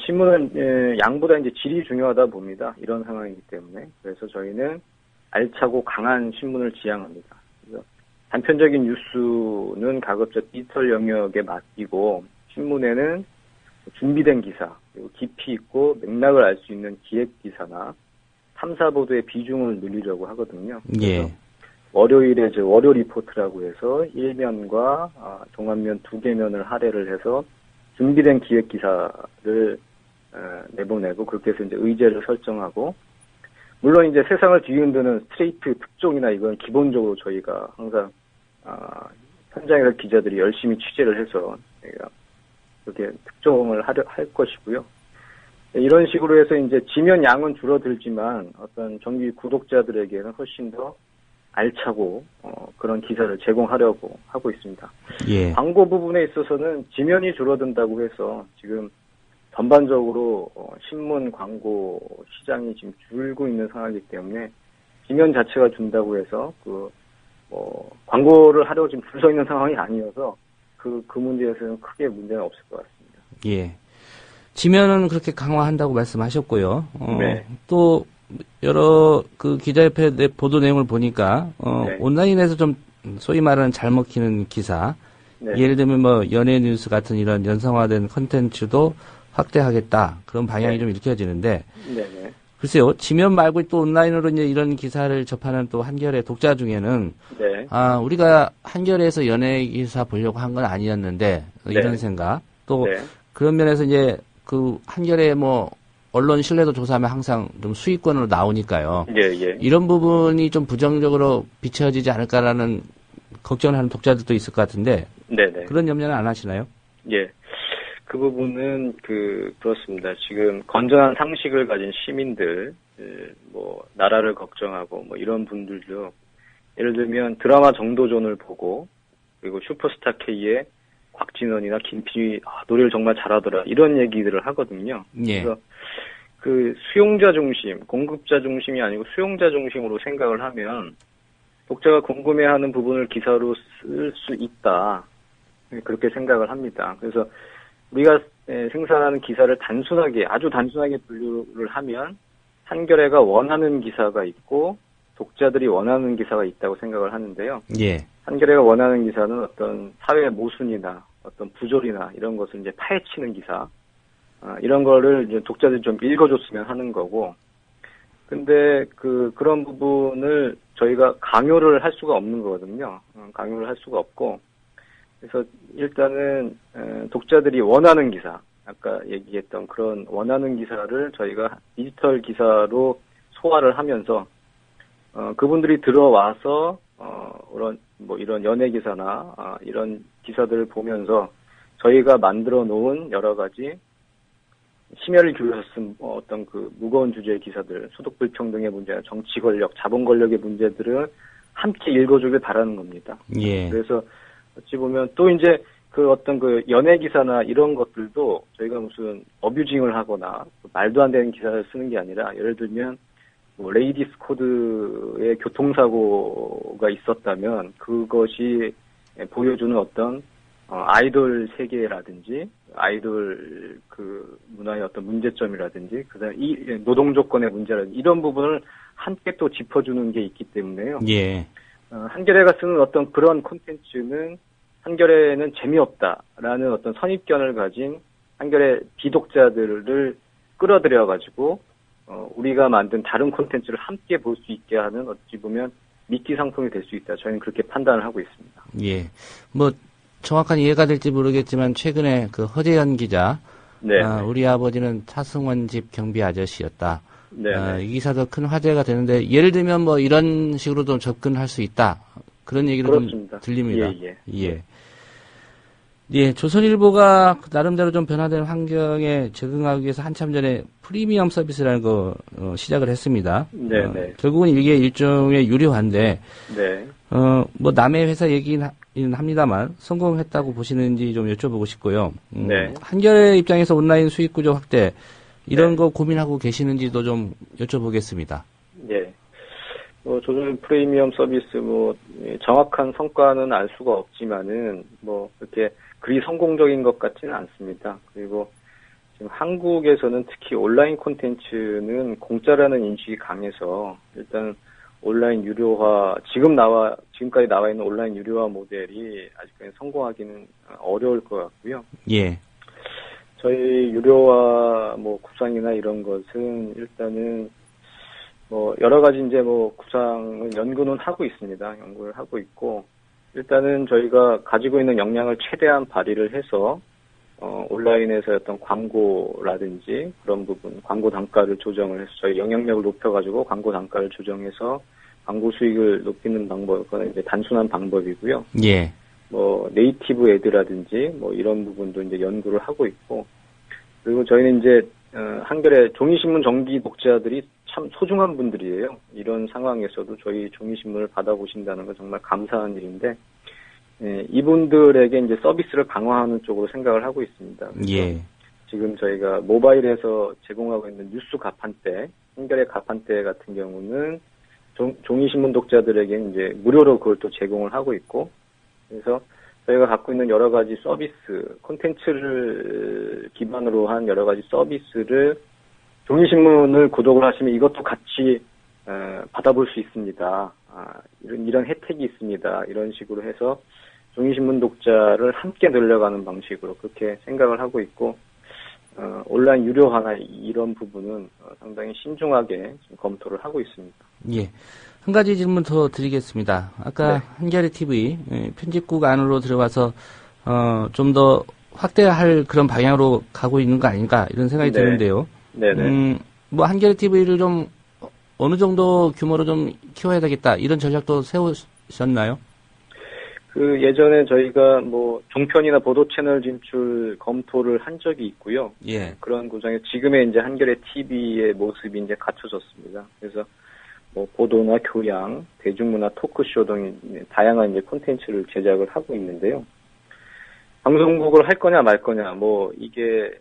신문은 양보다 이제 질이 중요하다 봅니다. 이런 상황이기 때문에. 그래서 저희는 알차고 강한 신문을 지향합니다. 그래서 단편적인 뉴스는 가급적 디지털 영역에 맡기고 신문에는 준비된 기사, 그리고 깊이 있고 맥락을 알 수 있는 기획 기사나 탐사 보도의 비중을 늘리려고 하거든요. 예. 월요일에 월요 리포트라고 해서 1면과 종합면 2개 면을 할애를 해서 준비된 기획 기사를 내보내고 그렇게 해서 이제 의제를 설정하고 물론 이제 세상을 뒤흔드는 스트레이트 특종이나 이건 기본적으로 저희가 항상 현장에서 기자들이 열심히 취재를 해서 저희가 그렇게 특종을 할 것이고요. 이런 식으로 해서 이제 지면 양은 줄어들지만 어떤 정규 구독자들에게는 훨씬 더 알차고 그런 기사를 제공하려고 하고 있습니다. 예. 광고 부분에 있어서는 지면이 줄어든다고 해서 지금 전반적으로 신문 광고 시장이 지금 줄고 있는 상황이기 때문에 지면 자체가 준다고 해서 광고를 하려고 지금 줄 서 있는 상황이 아니어서 그 문제에서는 크게 문제는 없을 것 같습니다. 예. 지면은 그렇게 강화한다고 말씀하셨고요. 네. 또 여러 그 기자협회 보도 내용을 보니까 네. 온라인에서 좀 소위 말하는 잘 먹히는 기사, 네. 예를 들면 뭐 연예 뉴스 같은 이런 연상화된 컨텐츠도 확대하겠다 그런 방향이 네. 좀 일으켜지는데, 네네. 글쎄요, 지면 말고 또 온라인으로 이제 이런 기사를 접하는 또 한겨레 독자 중에는 네. 우리가 한겨레에서 연예 기사 보려고 한 건 아니었는데 이런 네. 생각, 또 네. 그런 면에서 이제 그 한겨레 뭐 언론 신뢰도 조사하면 항상 좀 수익권으로 나오니까요. 예. 이런 부분이 좀 부정적으로 비춰지지 않을까라는 걱정을 하는 독자들도 있을 것 같은데, 네네. 그런 염려는 안 하시나요? 예. 그 부분은 그렇습니다. 지금 건전한 상식을 가진 시민들, 뭐 나라를 걱정하고 뭐 이런 분들도 예를 들면 드라마 정도전을 보고 그리고 슈퍼스타 K의 곽진원이나 김필이 노래를 정말 잘하더라 이런 얘기들을 하거든요. 예. 그래서 그 수용자 중심, 공급자 중심이 아니고 수용자 중심으로 생각을 하면 독자가 궁금해하는 부분을 기사로 쓸 수 있다. 그렇게 생각을 합니다. 그래서 우리가 생산하는 기사를 아주 단순하게 분류를 하면 한겨레가 원하는 기사가 있고 독자들이 원하는 기사가 있다고 생각을 하는데요. 예. 한겨레가 원하는 기사는 어떤 사회 모순이나 어떤 부조리나 이런 것을 이제 파헤치는 기사, 이런 거를 이제 독자들이 좀 읽어줬으면 하는 거고, 근데 그런 부분을 저희가 강요를 할 수가 없는 거거든요. 강요를 할 수가 없고, 그래서 일단은 독자들이 원하는 기사, 아까 얘기했던 그런 원하는 기사를 저희가 디지털 기사로 소화를 하면서 그분들이 들어와서 이런 연예 기사나 이런 기사들을 보면서 저희가 만들어 놓은 여러 가지 심혈을 기울여서 쓴 어떤 그 무거운 주제의 기사들, 소득 불평등의 문제나 정치 권력, 자본 권력의 문제들을 함께 읽어주길 바라는 겁니다. 예. 그래서 어찌 보면 또 이제 그 어떤 그 연예 기사나 이런 것들도 저희가 무슨 어뷰징을 하거나 말도 안 되는 기사를 쓰는 게 아니라 예를 들면 뭐 레이디스 코드의 교통사고가 있었다면 그것이 보여주는 어떤 아이돌 세계라든지 아이돌 그 문화의 어떤 문제점이라든지 그다음에 이 노동 조건의 문제라든지 이런 부분을 함께 또 짚어주는 게 있기 때문에요. 예. 한겨레가 쓰는 어떤 그런 콘텐츠는 한겨레는 재미없다라는 어떤 선입견을 가진 한겨레 비독자들을 끌어들여가지고 우리가 만든 다른 콘텐츠를 함께 볼 수 있게 하는 어찌 보면 미끼 상품이 될 수 있다. 저희는 그렇게 판단을 하고 있습니다. 예. 뭐 정확한 이해가 될지 모르겠지만 최근에 그 허재현 기자, 네. 우리 아버지는 차승원 집 경비 아저씨였다. 네. 이 기사도 큰 화제가 되는데 예를 들면 뭐 이런 식으로도 접근할 수 있다. 그런 얘기도 그렇습니다. 좀 들립니다. 예. 예, 조선일보가 나름대로 좀 변화된 환경에 적응하기 위해서 한참 전에 프리미엄 서비스라는 거 시작을 했습니다. 네. 결국은 이게 일종의 유료화인데, 네. 뭐 남의 회사 얘기는 합니다만 성공했다고 보시는지 좀 여쭤보고 싶고요. 네. 한겨레 입장에서 온라인 수익 구조 확대 이런 거 고민하고 계시는지도 좀 여쭤보겠습니다. 예. 조선 프리미엄 서비스 정확한 성과는 알 수가 없지만은 그렇게 그리 성공적인 것 같지는 않습니다. 그리고 지금 한국에서는 특히 온라인 콘텐츠는 공짜라는 인식이 강해서 일단 온라인 유료화 지금까지 나와 있는 온라인 유료화 모델이 아직까지 성공하기는 어려울 것 같고요. 예. 저희 유료화 구상이나 이런 것은 일단은 여러 가지 이제 구상을 연구는 하고 있습니다. 연구를 하고 있고, 일단은 저희가 가지고 있는 역량을 최대한 발휘를 해서, 온라인에서 어떤 광고라든지 그런 부분, 광고 단가를 조정을 해서 저희 영향력을 높여가지고 광고 단가를 조정해서 광고 수익을 높이는 방법은 이제 단순한 방법이고요. 예. 뭐 네이티브 애드라든지 뭐 이런 부분도 이제 연구를 하고 있고, 그리고 저희는 이제 한겨레 종이신문 정기 독자들이 참 소중한 분들이에요. 이런 상황에서도 저희 종이신문을 받아보신다는 건 정말 감사한 일인데, 이분들에게 이제 서비스를 강화하는 쪽으로 생각을 하고 있습니다. 예. 지금 저희가 모바일에서 제공하고 있는 뉴스 가판대, 한겨레 가판대 같은 경우는 종이신문 독자들에게 이제 무료로 그걸 또 제공을 하고 있고, 그래서 저희가 갖고 있는 여러 가지 서비스, 콘텐츠를 기반으로 한 여러 가지 서비스를 종이신문을 구독을 하시면 이것도 같이 받아볼 수 있습니다. 이런 혜택이 있습니다. 이런 식으로 해서 종이신문 독자를 함께 늘려가는 방식으로 그렇게 생각을 하고 있고, 온라인 유료화나 이런 부분은 상당히 신중하게 검토를 하고 있습니다. 예. 한 가지 질문 더 드리겠습니다. 아까 한겨레 TV 편집국 안으로 들어가서 좀 더 확대할 그런 방향으로 가고 있는 거 아닌가 이런 생각이 드는데요. 네네. 뭐 한겨레 TV를 좀 어느 정도 규모로 좀 키워야 되겠다 이런 전략도 세우셨나요? 그 예전에 저희가 뭐 종편이나 보도 채널 진출 검토를 한 적이 있고요. 예. 그런 구성에 지금의 이제 한겨레 TV의 모습이 이제 갖춰졌습니다. 그래서 뭐 보도나 교양, 대중문화 토크쇼 등 다양한 이제 콘텐츠를 제작을 하고 있는데요. 방송국을 할 거냐 말 거냐 뭐 이게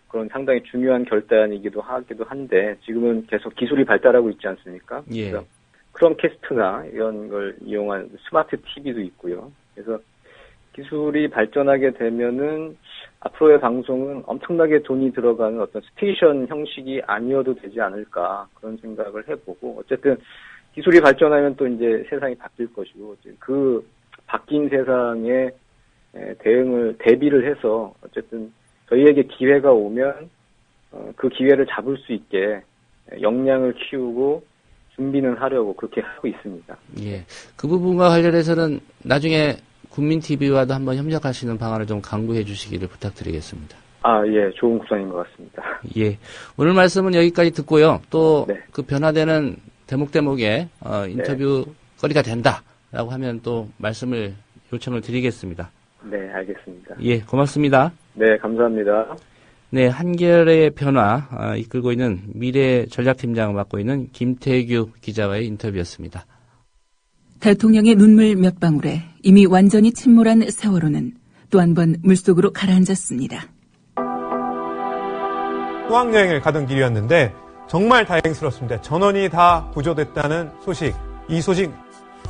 그런 상당히 중요한 결단이기도 하기도 한데, 지금은 계속 기술이 발달하고 있지 않습니까? 예. 그래서 크롬캐스트나 이런 걸 이용한 스마트 TV도 있고요. 그래서 기술이 발전하게 되면은 앞으로의 방송은 엄청나게 돈이 들어가는 어떤 스테이션 형식이 아니어도 되지 않을까 그런 생각을 해보고, 어쨌든 기술이 발전하면 또 이제 세상이 바뀔 것이고, 그 바뀐 세상에 대비를 해서 어쨌든 저희에게 기회가 오면 그 기회를 잡을 수 있게 역량을 키우고 준비는 하려고 그렇게 하고 있습니다. 예. 그 부분과 관련해서는 나중에 국민TV와도 한번 협력하시는 방안을 좀 강구해 주시기를 부탁드리겠습니다. 예. 좋은 구성인 것 같습니다. 예. 오늘 말씀은 여기까지 듣고요. 또 그 변화되는 대목에 인터뷰 거리가 된다라고 하면 또 말씀을 요청을 드리겠습니다. 네, 알겠습니다. 예, 고맙습니다. 네, 감사합니다. 네, 한겨레의 변화 이끌고 있는 미래 전략팀장을 맡고 있는 김태규 기자와의 인터뷰였습니다. 대통령의 눈물 몇 방울에 이미 완전히 침몰한 세월호는 또 한 번 물속으로 가라앉았습니다. 수학여행을 가던 길이었는데 정말 다행스럽습니다. 전원이 다 구조됐다는 소식, 이 소식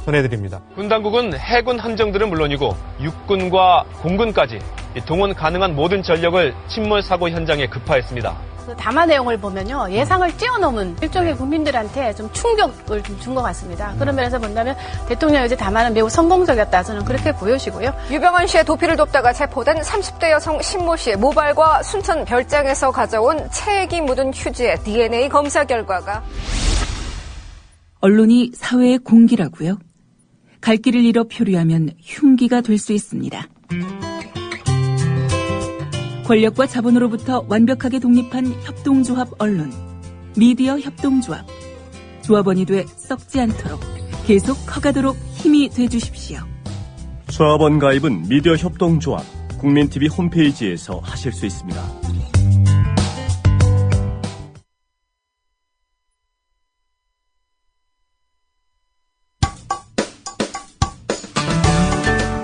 전해드립니다. 군 당국은 해군 함정들은 물론이고 육군과 공군까지 동원 가능한 모든 전력을 침몰 사고 현장에 급파했습니다. 담화 내용을 보면요, 예상을 뛰어넘은 일종의 국민들한테 좀 충격을 좀 준 것 같습니다. 그런 면에서 본다면 대통령의 어제 담화는 매우 성공적이었다, 저는 그렇게 보여지고요. 유병헌 씨의 도피를 돕다가 체포된 30대 여성 신모 씨의 모발과 순천 별장에서 가져온 체액이 묻은 휴지의 DNA 검사 결과가. 언론이 사회의 공기라고요? 갈 길을 잃어 표류하면 흉기가 될 수 있습니다. 권력과 자본으로부터 완벽하게 독립한 협동조합 언론, 미디어 협동조합. 조합원이 돼 썩지 않도록 계속 커가도록 힘이 돼주십시오. 조합원 가입은 미디어 협동조합 국민TV 홈페이지에서 하실 수 있습니다.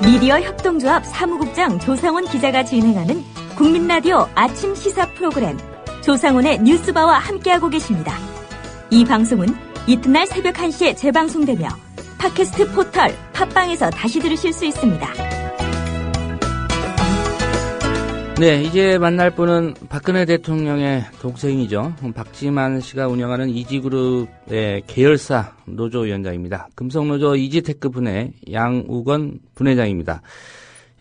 미디어 협동조합 사무국장 조상훈 기자가 진행하는 국민라디오 아침 시사 프로그램 조상훈의 뉴스바와 함께하고 계십니다. 이 방송은 이튿날 새벽 1시에 재방송되며 팟캐스트 포털 팟빵에서 다시 들으실 수 있습니다. 네, 이제 만날 분은 박근혜 대통령의 동생이죠. 박지만 씨가 운영하는 이지그룹의 계열사 노조위원장입니다. 금속노조 이지테크 분해 양우건 분회장입니다.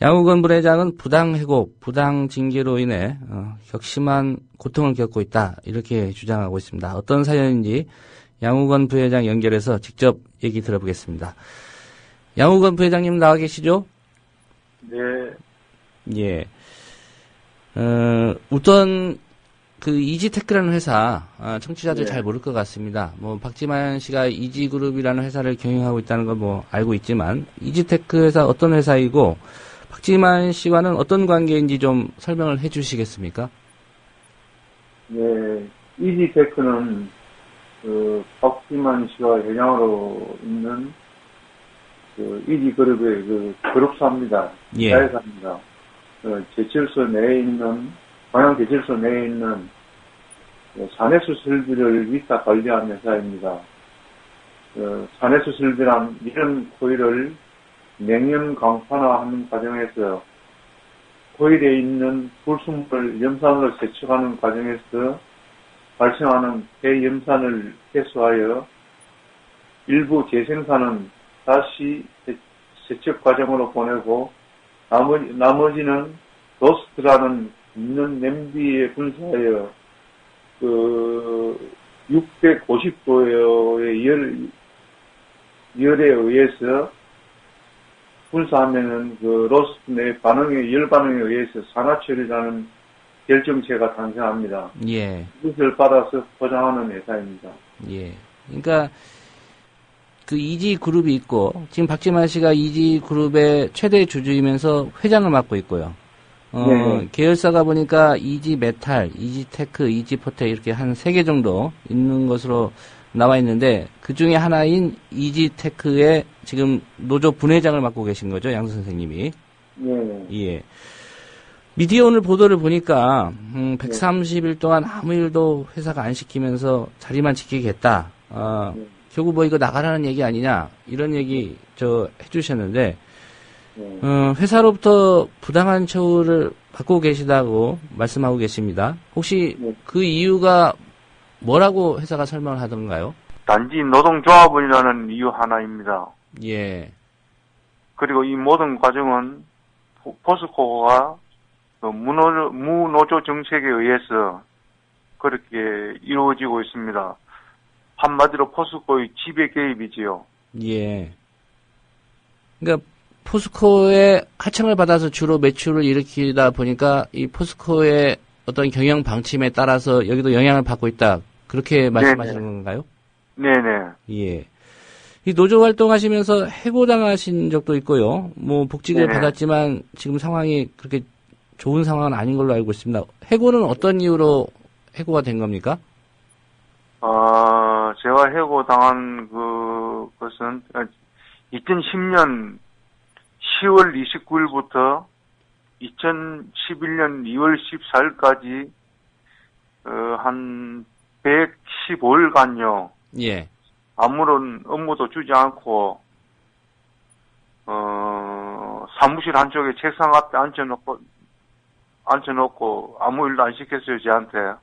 양우건 분회장은 부당해고, 부당징계로 인해 격심한 고통을 겪고 있다, 이렇게 주장하고 있습니다. 어떤 사연인지 양우건 부회장 연결해서 직접 얘기 들어보겠습니다. 양우건 부회장님 나와 계시죠? 네. 예. 우선 그 이지테크라는 회사 청취자들 네. 잘 모를 것 같습니다. 뭐 박지만 씨가 이지그룹이라는 회사를 경영하고 있다는 건 뭐 알고 있지만 이지테크 회사 어떤 회사이고 박지만 씨와는 어떤 관계인지 좀 설명을 해주시겠습니까? 네, 이지테크는 박지만 씨가 회장으로 있는 이지그룹의 그룹사입니다. 예. 자회사입니다. 제철소 내에 있는 광양제철소 내에 있는 산해수 설비를 위탁 관리하는 회사입니다. 산해수 설비란 이런 코일을 냉연 강판화하는 과정에서 코일에 있는 불순물 염산으로 세척하는 과정에서 발생하는 폐염산을 해소하여 일부 재생산은 다시 세척 과정으로 보내고 나머지는 로스트라는 있는 냄비에 분사하여 650도의 열에 의해서 분사하면은 로스트 내 열 반응에 의해서 산화철이라는 결정체가 탄생합니다. 예. 이것을 받아서 포장하는 회사입니다. 예. 그러니까 그 이지그룹이 있고 지금 박지만 씨가 이지그룹의 최대 주주이면서 회장을 맡고 있고요. 네. 계열사가 보니까 이지메탈, 이지테크, 이지포텍 이렇게 한 3개 정도 있는 것으로 나와 있는데 그 중에 하나인 이지테크의 지금 노조 분회장을 맡고 계신 거죠, 양수 선생님이. 네. 예. 미디어 오늘 보도를 보니까 130일 동안 아무 일도 회사가 안 시키면서 자리만 지키겠다. 결국 뭐 이거 나가라는 얘기 아니냐 이런 얘기 해주셨는데 회사로부터 부당한 처우를 받고 계시다고 말씀하고 계십니다. 혹시 그 이유가 뭐라고 회사가 설명을 하던가요? 단지 노동조합이라는 이유 하나입니다. 예. 그리고 이 모든 과정은 포스코가 무노조 정책에 의해서 그렇게 이루어지고 있습니다. 한마디로 포스코의 지배 개입이지요. 예. 그러니까 포스코의 하청을 받아서 주로 매출을 일으키다 보니까 이 포스코의 어떤 경영 방침에 따라서 여기도 영향을 받고 있다. 그렇게 말씀하시는 건가요? 네네. 예. 이 노조 활동하시면서 해고당하신 적도 있고요. 뭐 복직을 네네. 받았지만 지금 상황이 그렇게 좋은 상황은 아닌 걸로 알고 있습니다. 해고는 어떤 이유로 해고가 된 겁니까? 제가 해고당한 것은 2010년 10월 29일부터 2011년 2월 14일까지 한 115일간요. 예. 아무런 업무도 주지 않고 사무실 한쪽에 책상 앞에 앉혀놓고 아무 일도 안 시켰어요, 저한테.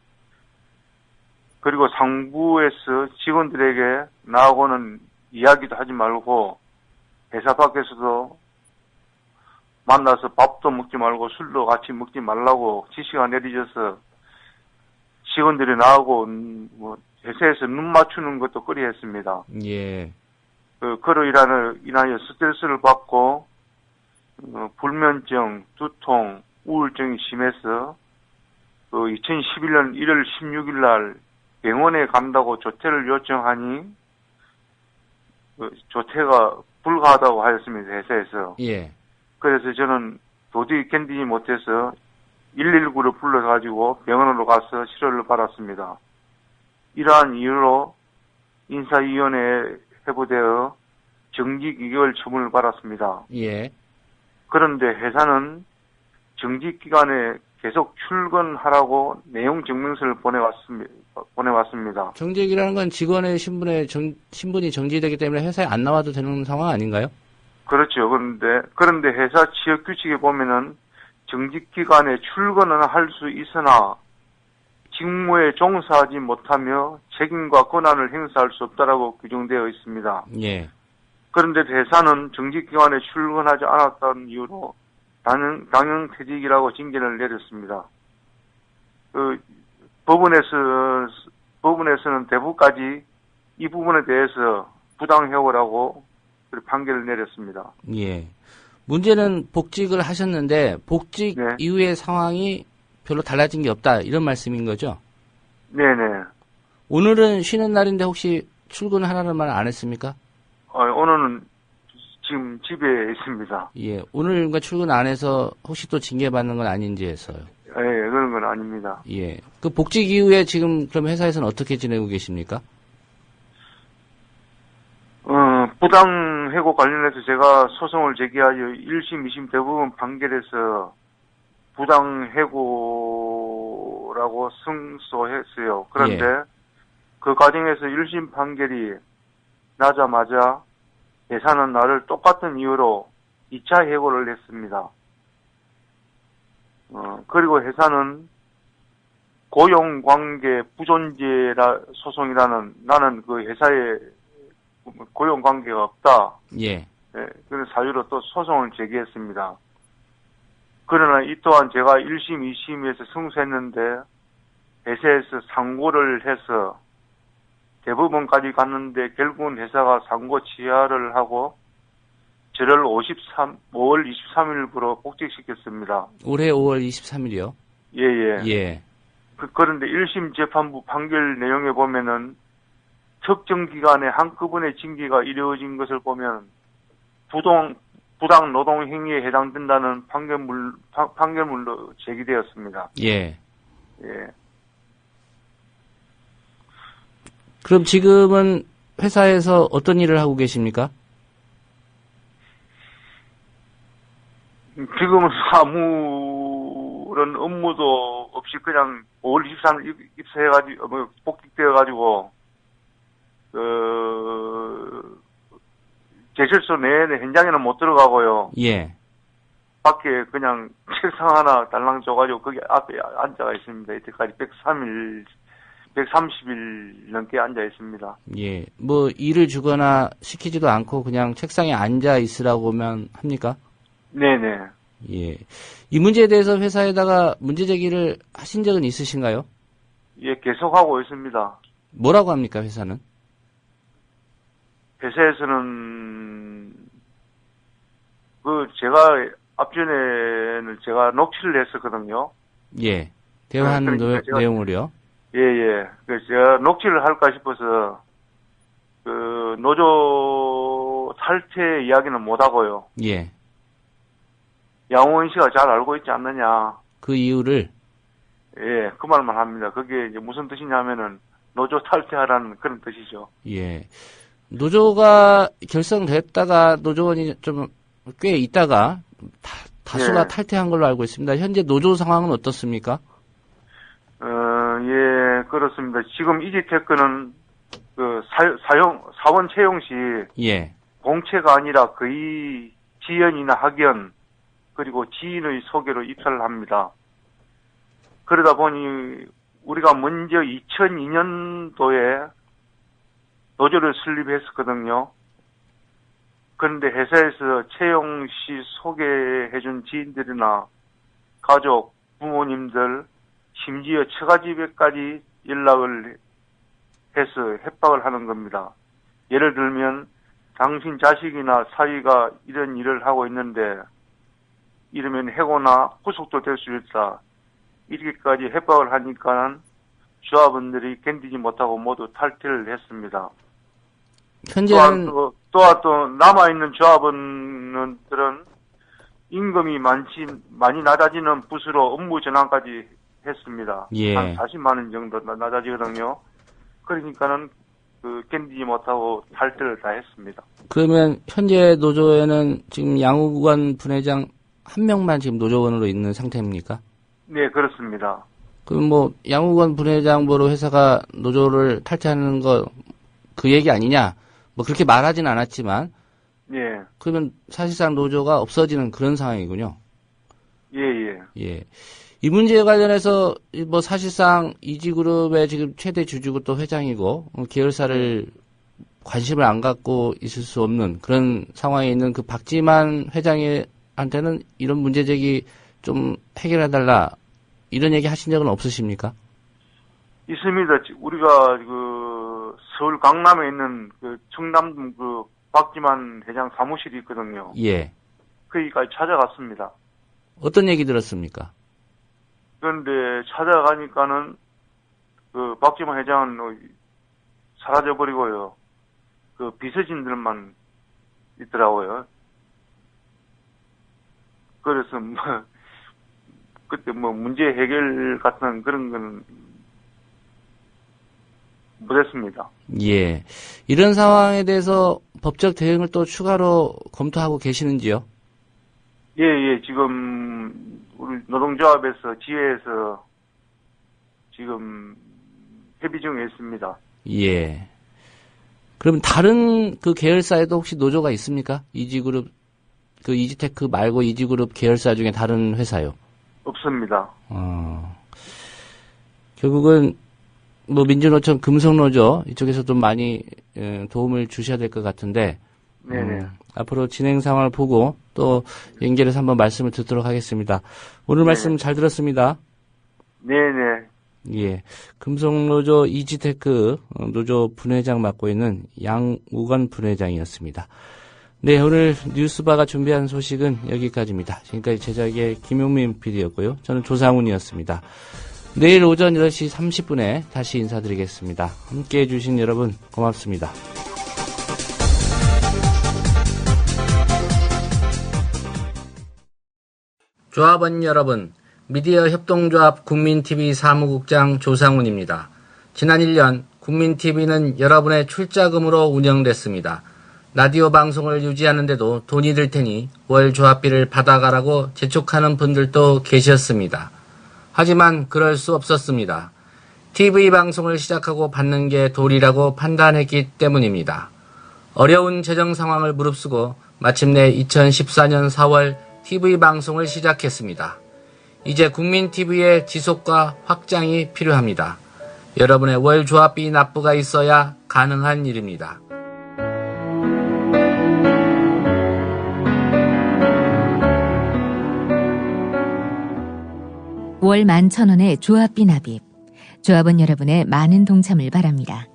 그리고 상부에서 직원들에게 나하고는 이야기도 하지 말고 회사 밖에서도 만나서 밥도 먹지 말고 술도 같이 먹지 말라고 지시가 내려져서 직원들이 나하고 회사에서 눈 맞추는 것도 꺼려했습니다. 예. 그로 인하여 스트레스를 받고 불면증, 두통, 우울증이 심해서 2011년 1월 16일 날 병원에 간다고 조퇴를 요청하니 조퇴가 불가하다고 하였습니다, 회사에서. 예. 그래서 저는 도저히 견디지 못해서 119를 불러가지고 병원으로 가서 치료를 받았습니다. 이러한 이유로 인사위원회에 회부되어 정지기결 처분을 받았습니다. 예. 그런데 회사는 정지기간에 계속 출근하라고 내용 증명서를 보내왔습니다. 정직이라는 건 직원의 신분이 정지되기 때문에 회사에 안 나와도 되는 상황 아닌가요? 그렇죠. 그런데 회사 취업 규칙에 보면은 정직 기간에 출근은 할 수 있으나 직무에 종사하지 못하며 책임과 권한을 행사할 수 없다라고 규정되어 있습니다. 예. 그런데 회사는 정직 기간에 출근하지 않았다는 이유로 강형퇴직이라고 징계를 내렸습니다. 법원에서는 대부까지 이 부분에 대해서 부당해고라고 판결을 내렸습니다. 예. 문제는 복직을 하셨는데 복직 이후의 상황이 별로 달라진 게 없다 이런 말씀인 거죠? 네네. 오늘은 쉬는 날인데 혹시 출근하라는 말 안 했습니까? 오늘은 지금 집에 있습니다. 예, 오늘 출근 안 해서 혹시 또 징계받는 건 아닌지 해서요. 예, 그런 건 아닙니다. 예, 그 복직 이후에 지금 그럼 회사에서는 어떻게 지내고 계십니까? 부당 해고 관련해서 제가 소송을 제기하여 1심, 2심 대부분 판결에서 부당 해고라고 승소했어요. 그런데 그 과정에서 1심 판결이 나자마자 회사는 나를 똑같은 이유로 2차 해고를 했습니다. 그리고 회사는 고용관계 부존재 소송이라는 나는 그 회사에 고용관계가 없다. 예. 네, 그런 사유로 또 소송을 제기했습니다. 그러나 이 또한 제가 1심, 2심에서 승소했는데 회사에서 상고를 해서 대부분까지 갔는데 결국은 회사가 상고 취하를 하고 저를 5월 23일부로 복직시켰습니다. 올해 5월 23일이요? 예예. 예. 그런데 1심 재판부 판결 내용에 보면은 특정 기간에 한꺼번에 징계가 이루어진 것을 보면 부당 노동 행위에 해당된다는 판결문로 제기되었습니다. 예. 예. 그럼 지금은 회사에서 어떤 일을 하고 계십니까? 지금은 아무런 업무도 없이 그냥 5월 23일 입사해가지고, 복직되어가지고, 제철소 내내 현장에는 못 들어가고요. 예. 밖에 그냥 책상 하나 달랑 줘가지고 거기 앞에 앉아가 있습니다. 이때까지 130일 넘게 앉아 있습니다. 예. 뭐 일을 주거나 시키지도 않고 그냥 책상에 앉아 있으라고만 합니까? 네네. 예. 이 문제에 대해서 회사에다가 문제 제기를 하신 적은 있으신가요? 예, 계속하고 있습니다. 뭐라고 합니까, 회사는? 회사에서는 제가 앞전에는 제가 녹취를 했었거든요. 예. 대화하는 내용을요? 예예. 그래서 제가 녹취를 할까 싶어서 노조 탈퇴 이야기는 못 하고요. 예. 양호원 씨가 잘 알고 있지 않느냐. 그 이유를? 예, 그 말만 합니다. 그게 이제 무슨 뜻이냐면은 노조 탈퇴하라는 그런 뜻이죠. 예. 노조가 결성됐다가 노조원이 좀 꽤 있다가 다수가 탈퇴한 걸로 알고 있습니다. 현재 노조 상황은 어떻습니까? 예, 그렇습니다. 지금 이지테크는 사원 채용 시 예. 공채가 아니라 거의 지연이나 학연 그리고 지인의 소개로 입사를 합니다. 그러다 보니 우리가 먼저 2002년도에 노조를 설립했었거든요. 그런데 회사에서 채용 시 소개해준 지인들이나 가족, 부모님들, 심지어 처가집에까지 연락을 해서 협박을 하는 겁니다. 예를 들면 당신 자식이나 사위가 이런 일을 하고 있는데 이러면 해고나 구속도 될 수 있다. 이렇게까지 협박을 하니까 조합원들이 견디지 못하고 모두 탈퇴를 했습니다. 현재는 또한 남아있는 조합원들은 임금이 많이 낮아지는 부수로 업무 전환까지 했습니다. 예. 한 40만 원 정도 낮아지거든요. 그러니까는 견디지 못하고 탈퇴를 다 했습니다. 그러면 현재 노조에는 지금 양우관 분회장 한 명만 지금 노조원으로 있는 상태입니까? 네, 그렇습니다. 그럼 뭐 양우관 분회장보로 회사가 노조를 탈퇴하는 거 그 얘기 아니냐? 뭐 그렇게 말하진 않았지만 예. 그러면 사실상 노조가 없어지는 그런 상황이군요. 예. 예. 이 문제에 관련해서 뭐 사실상 이지그룹의 지금 최대 주주고 또 회장이고 계열사를 관심을 안 갖고 있을 수 없는 그런 상황에 있는 그 박지만 회장한테는 이런 문제 제기 좀 해결해달라 이런 얘기 하신 적은 없으십니까? 있습니다. 우리가 서울 강남에 있는 청담동 박지만 회장 사무실이 있거든요. 예. 거기까지 찾아갔습니다. 어떤 얘기 들었습니까? 그런데 찾아가니까는 그 박지원 회장은 사라져버리고요. 그 비서진들만 있더라고요. 그래서 뭐 그때 뭐 문제 해결 같은 그런 건 못했습니다. 예. 이런 상황에 대해서 법적 대응을 또 추가로 검토하고 계시는지요? 예, 지금 우리 노동조합에서 지회에서 지금 협의 중에 있습니다. 예. 그럼 다른 그 계열사에도 혹시 노조가 있습니까? 이지그룹, 그 이지테크 말고 이지그룹 계열사 중에 다른 회사요? 없습니다. 결국은 뭐 민주노총 금속노조 이쪽에서 좀 많이 도움을 주셔야 될 것 같은데 네네. 앞으로 진행 상황을 보고 또 연결해서 한번 말씀을 듣도록 하겠습니다. 오늘 말씀 잘 들었습니다. 네네. 예, 금속노조 이지테크 노조 분회장 맡고 있는 양우건 분회장이었습니다. 네, 오늘 뉴스바가 준비한 소식은 여기까지입니다. 지금까지 제작의 김용민 PD였고요. 저는 조상훈이었습니다. 내일 오전 8시 30분에 다시 인사드리겠습니다. 함께해 주신 여러분 고맙습니다. 조합원 여러분, 미디어 협동조합 국민TV 사무국장 조상훈입니다. 지난 1년 국민TV는 여러분의 출자금으로 운영됐습니다. 라디오 방송을 유지하는데도 돈이 들 테니 월 조합비를 받아가라고 재촉하는 분들도 계셨습니다. 하지만 그럴 수 없었습니다. TV 방송을 시작하고 받는 게 도리라고 판단했기 때문입니다. 어려운 재정 상황을 무릅쓰고 마침내 2014년 4월 TV 방송을 시작했습니다. 이제 국민TV의 지속과 확장이 필요합니다. 여러분의 월 조합비 납부가 있어야 가능한 일입니다. 월 11,000원의 조합비 납입. 조합원 여러분의 많은 동참을 바랍니다.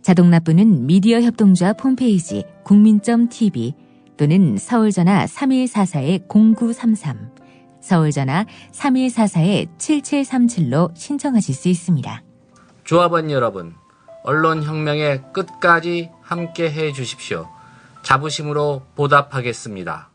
자동 납부는 미디어 협동조합 홈페이지 국민.tv 또는 서울전화 3144-0933, 서울전화 3144-7737로 신청하실 수 있습니다. 조합원 여러분, 언론혁명의 끝까지 함께해 주십시오. 자부심으로 보답하겠습니다.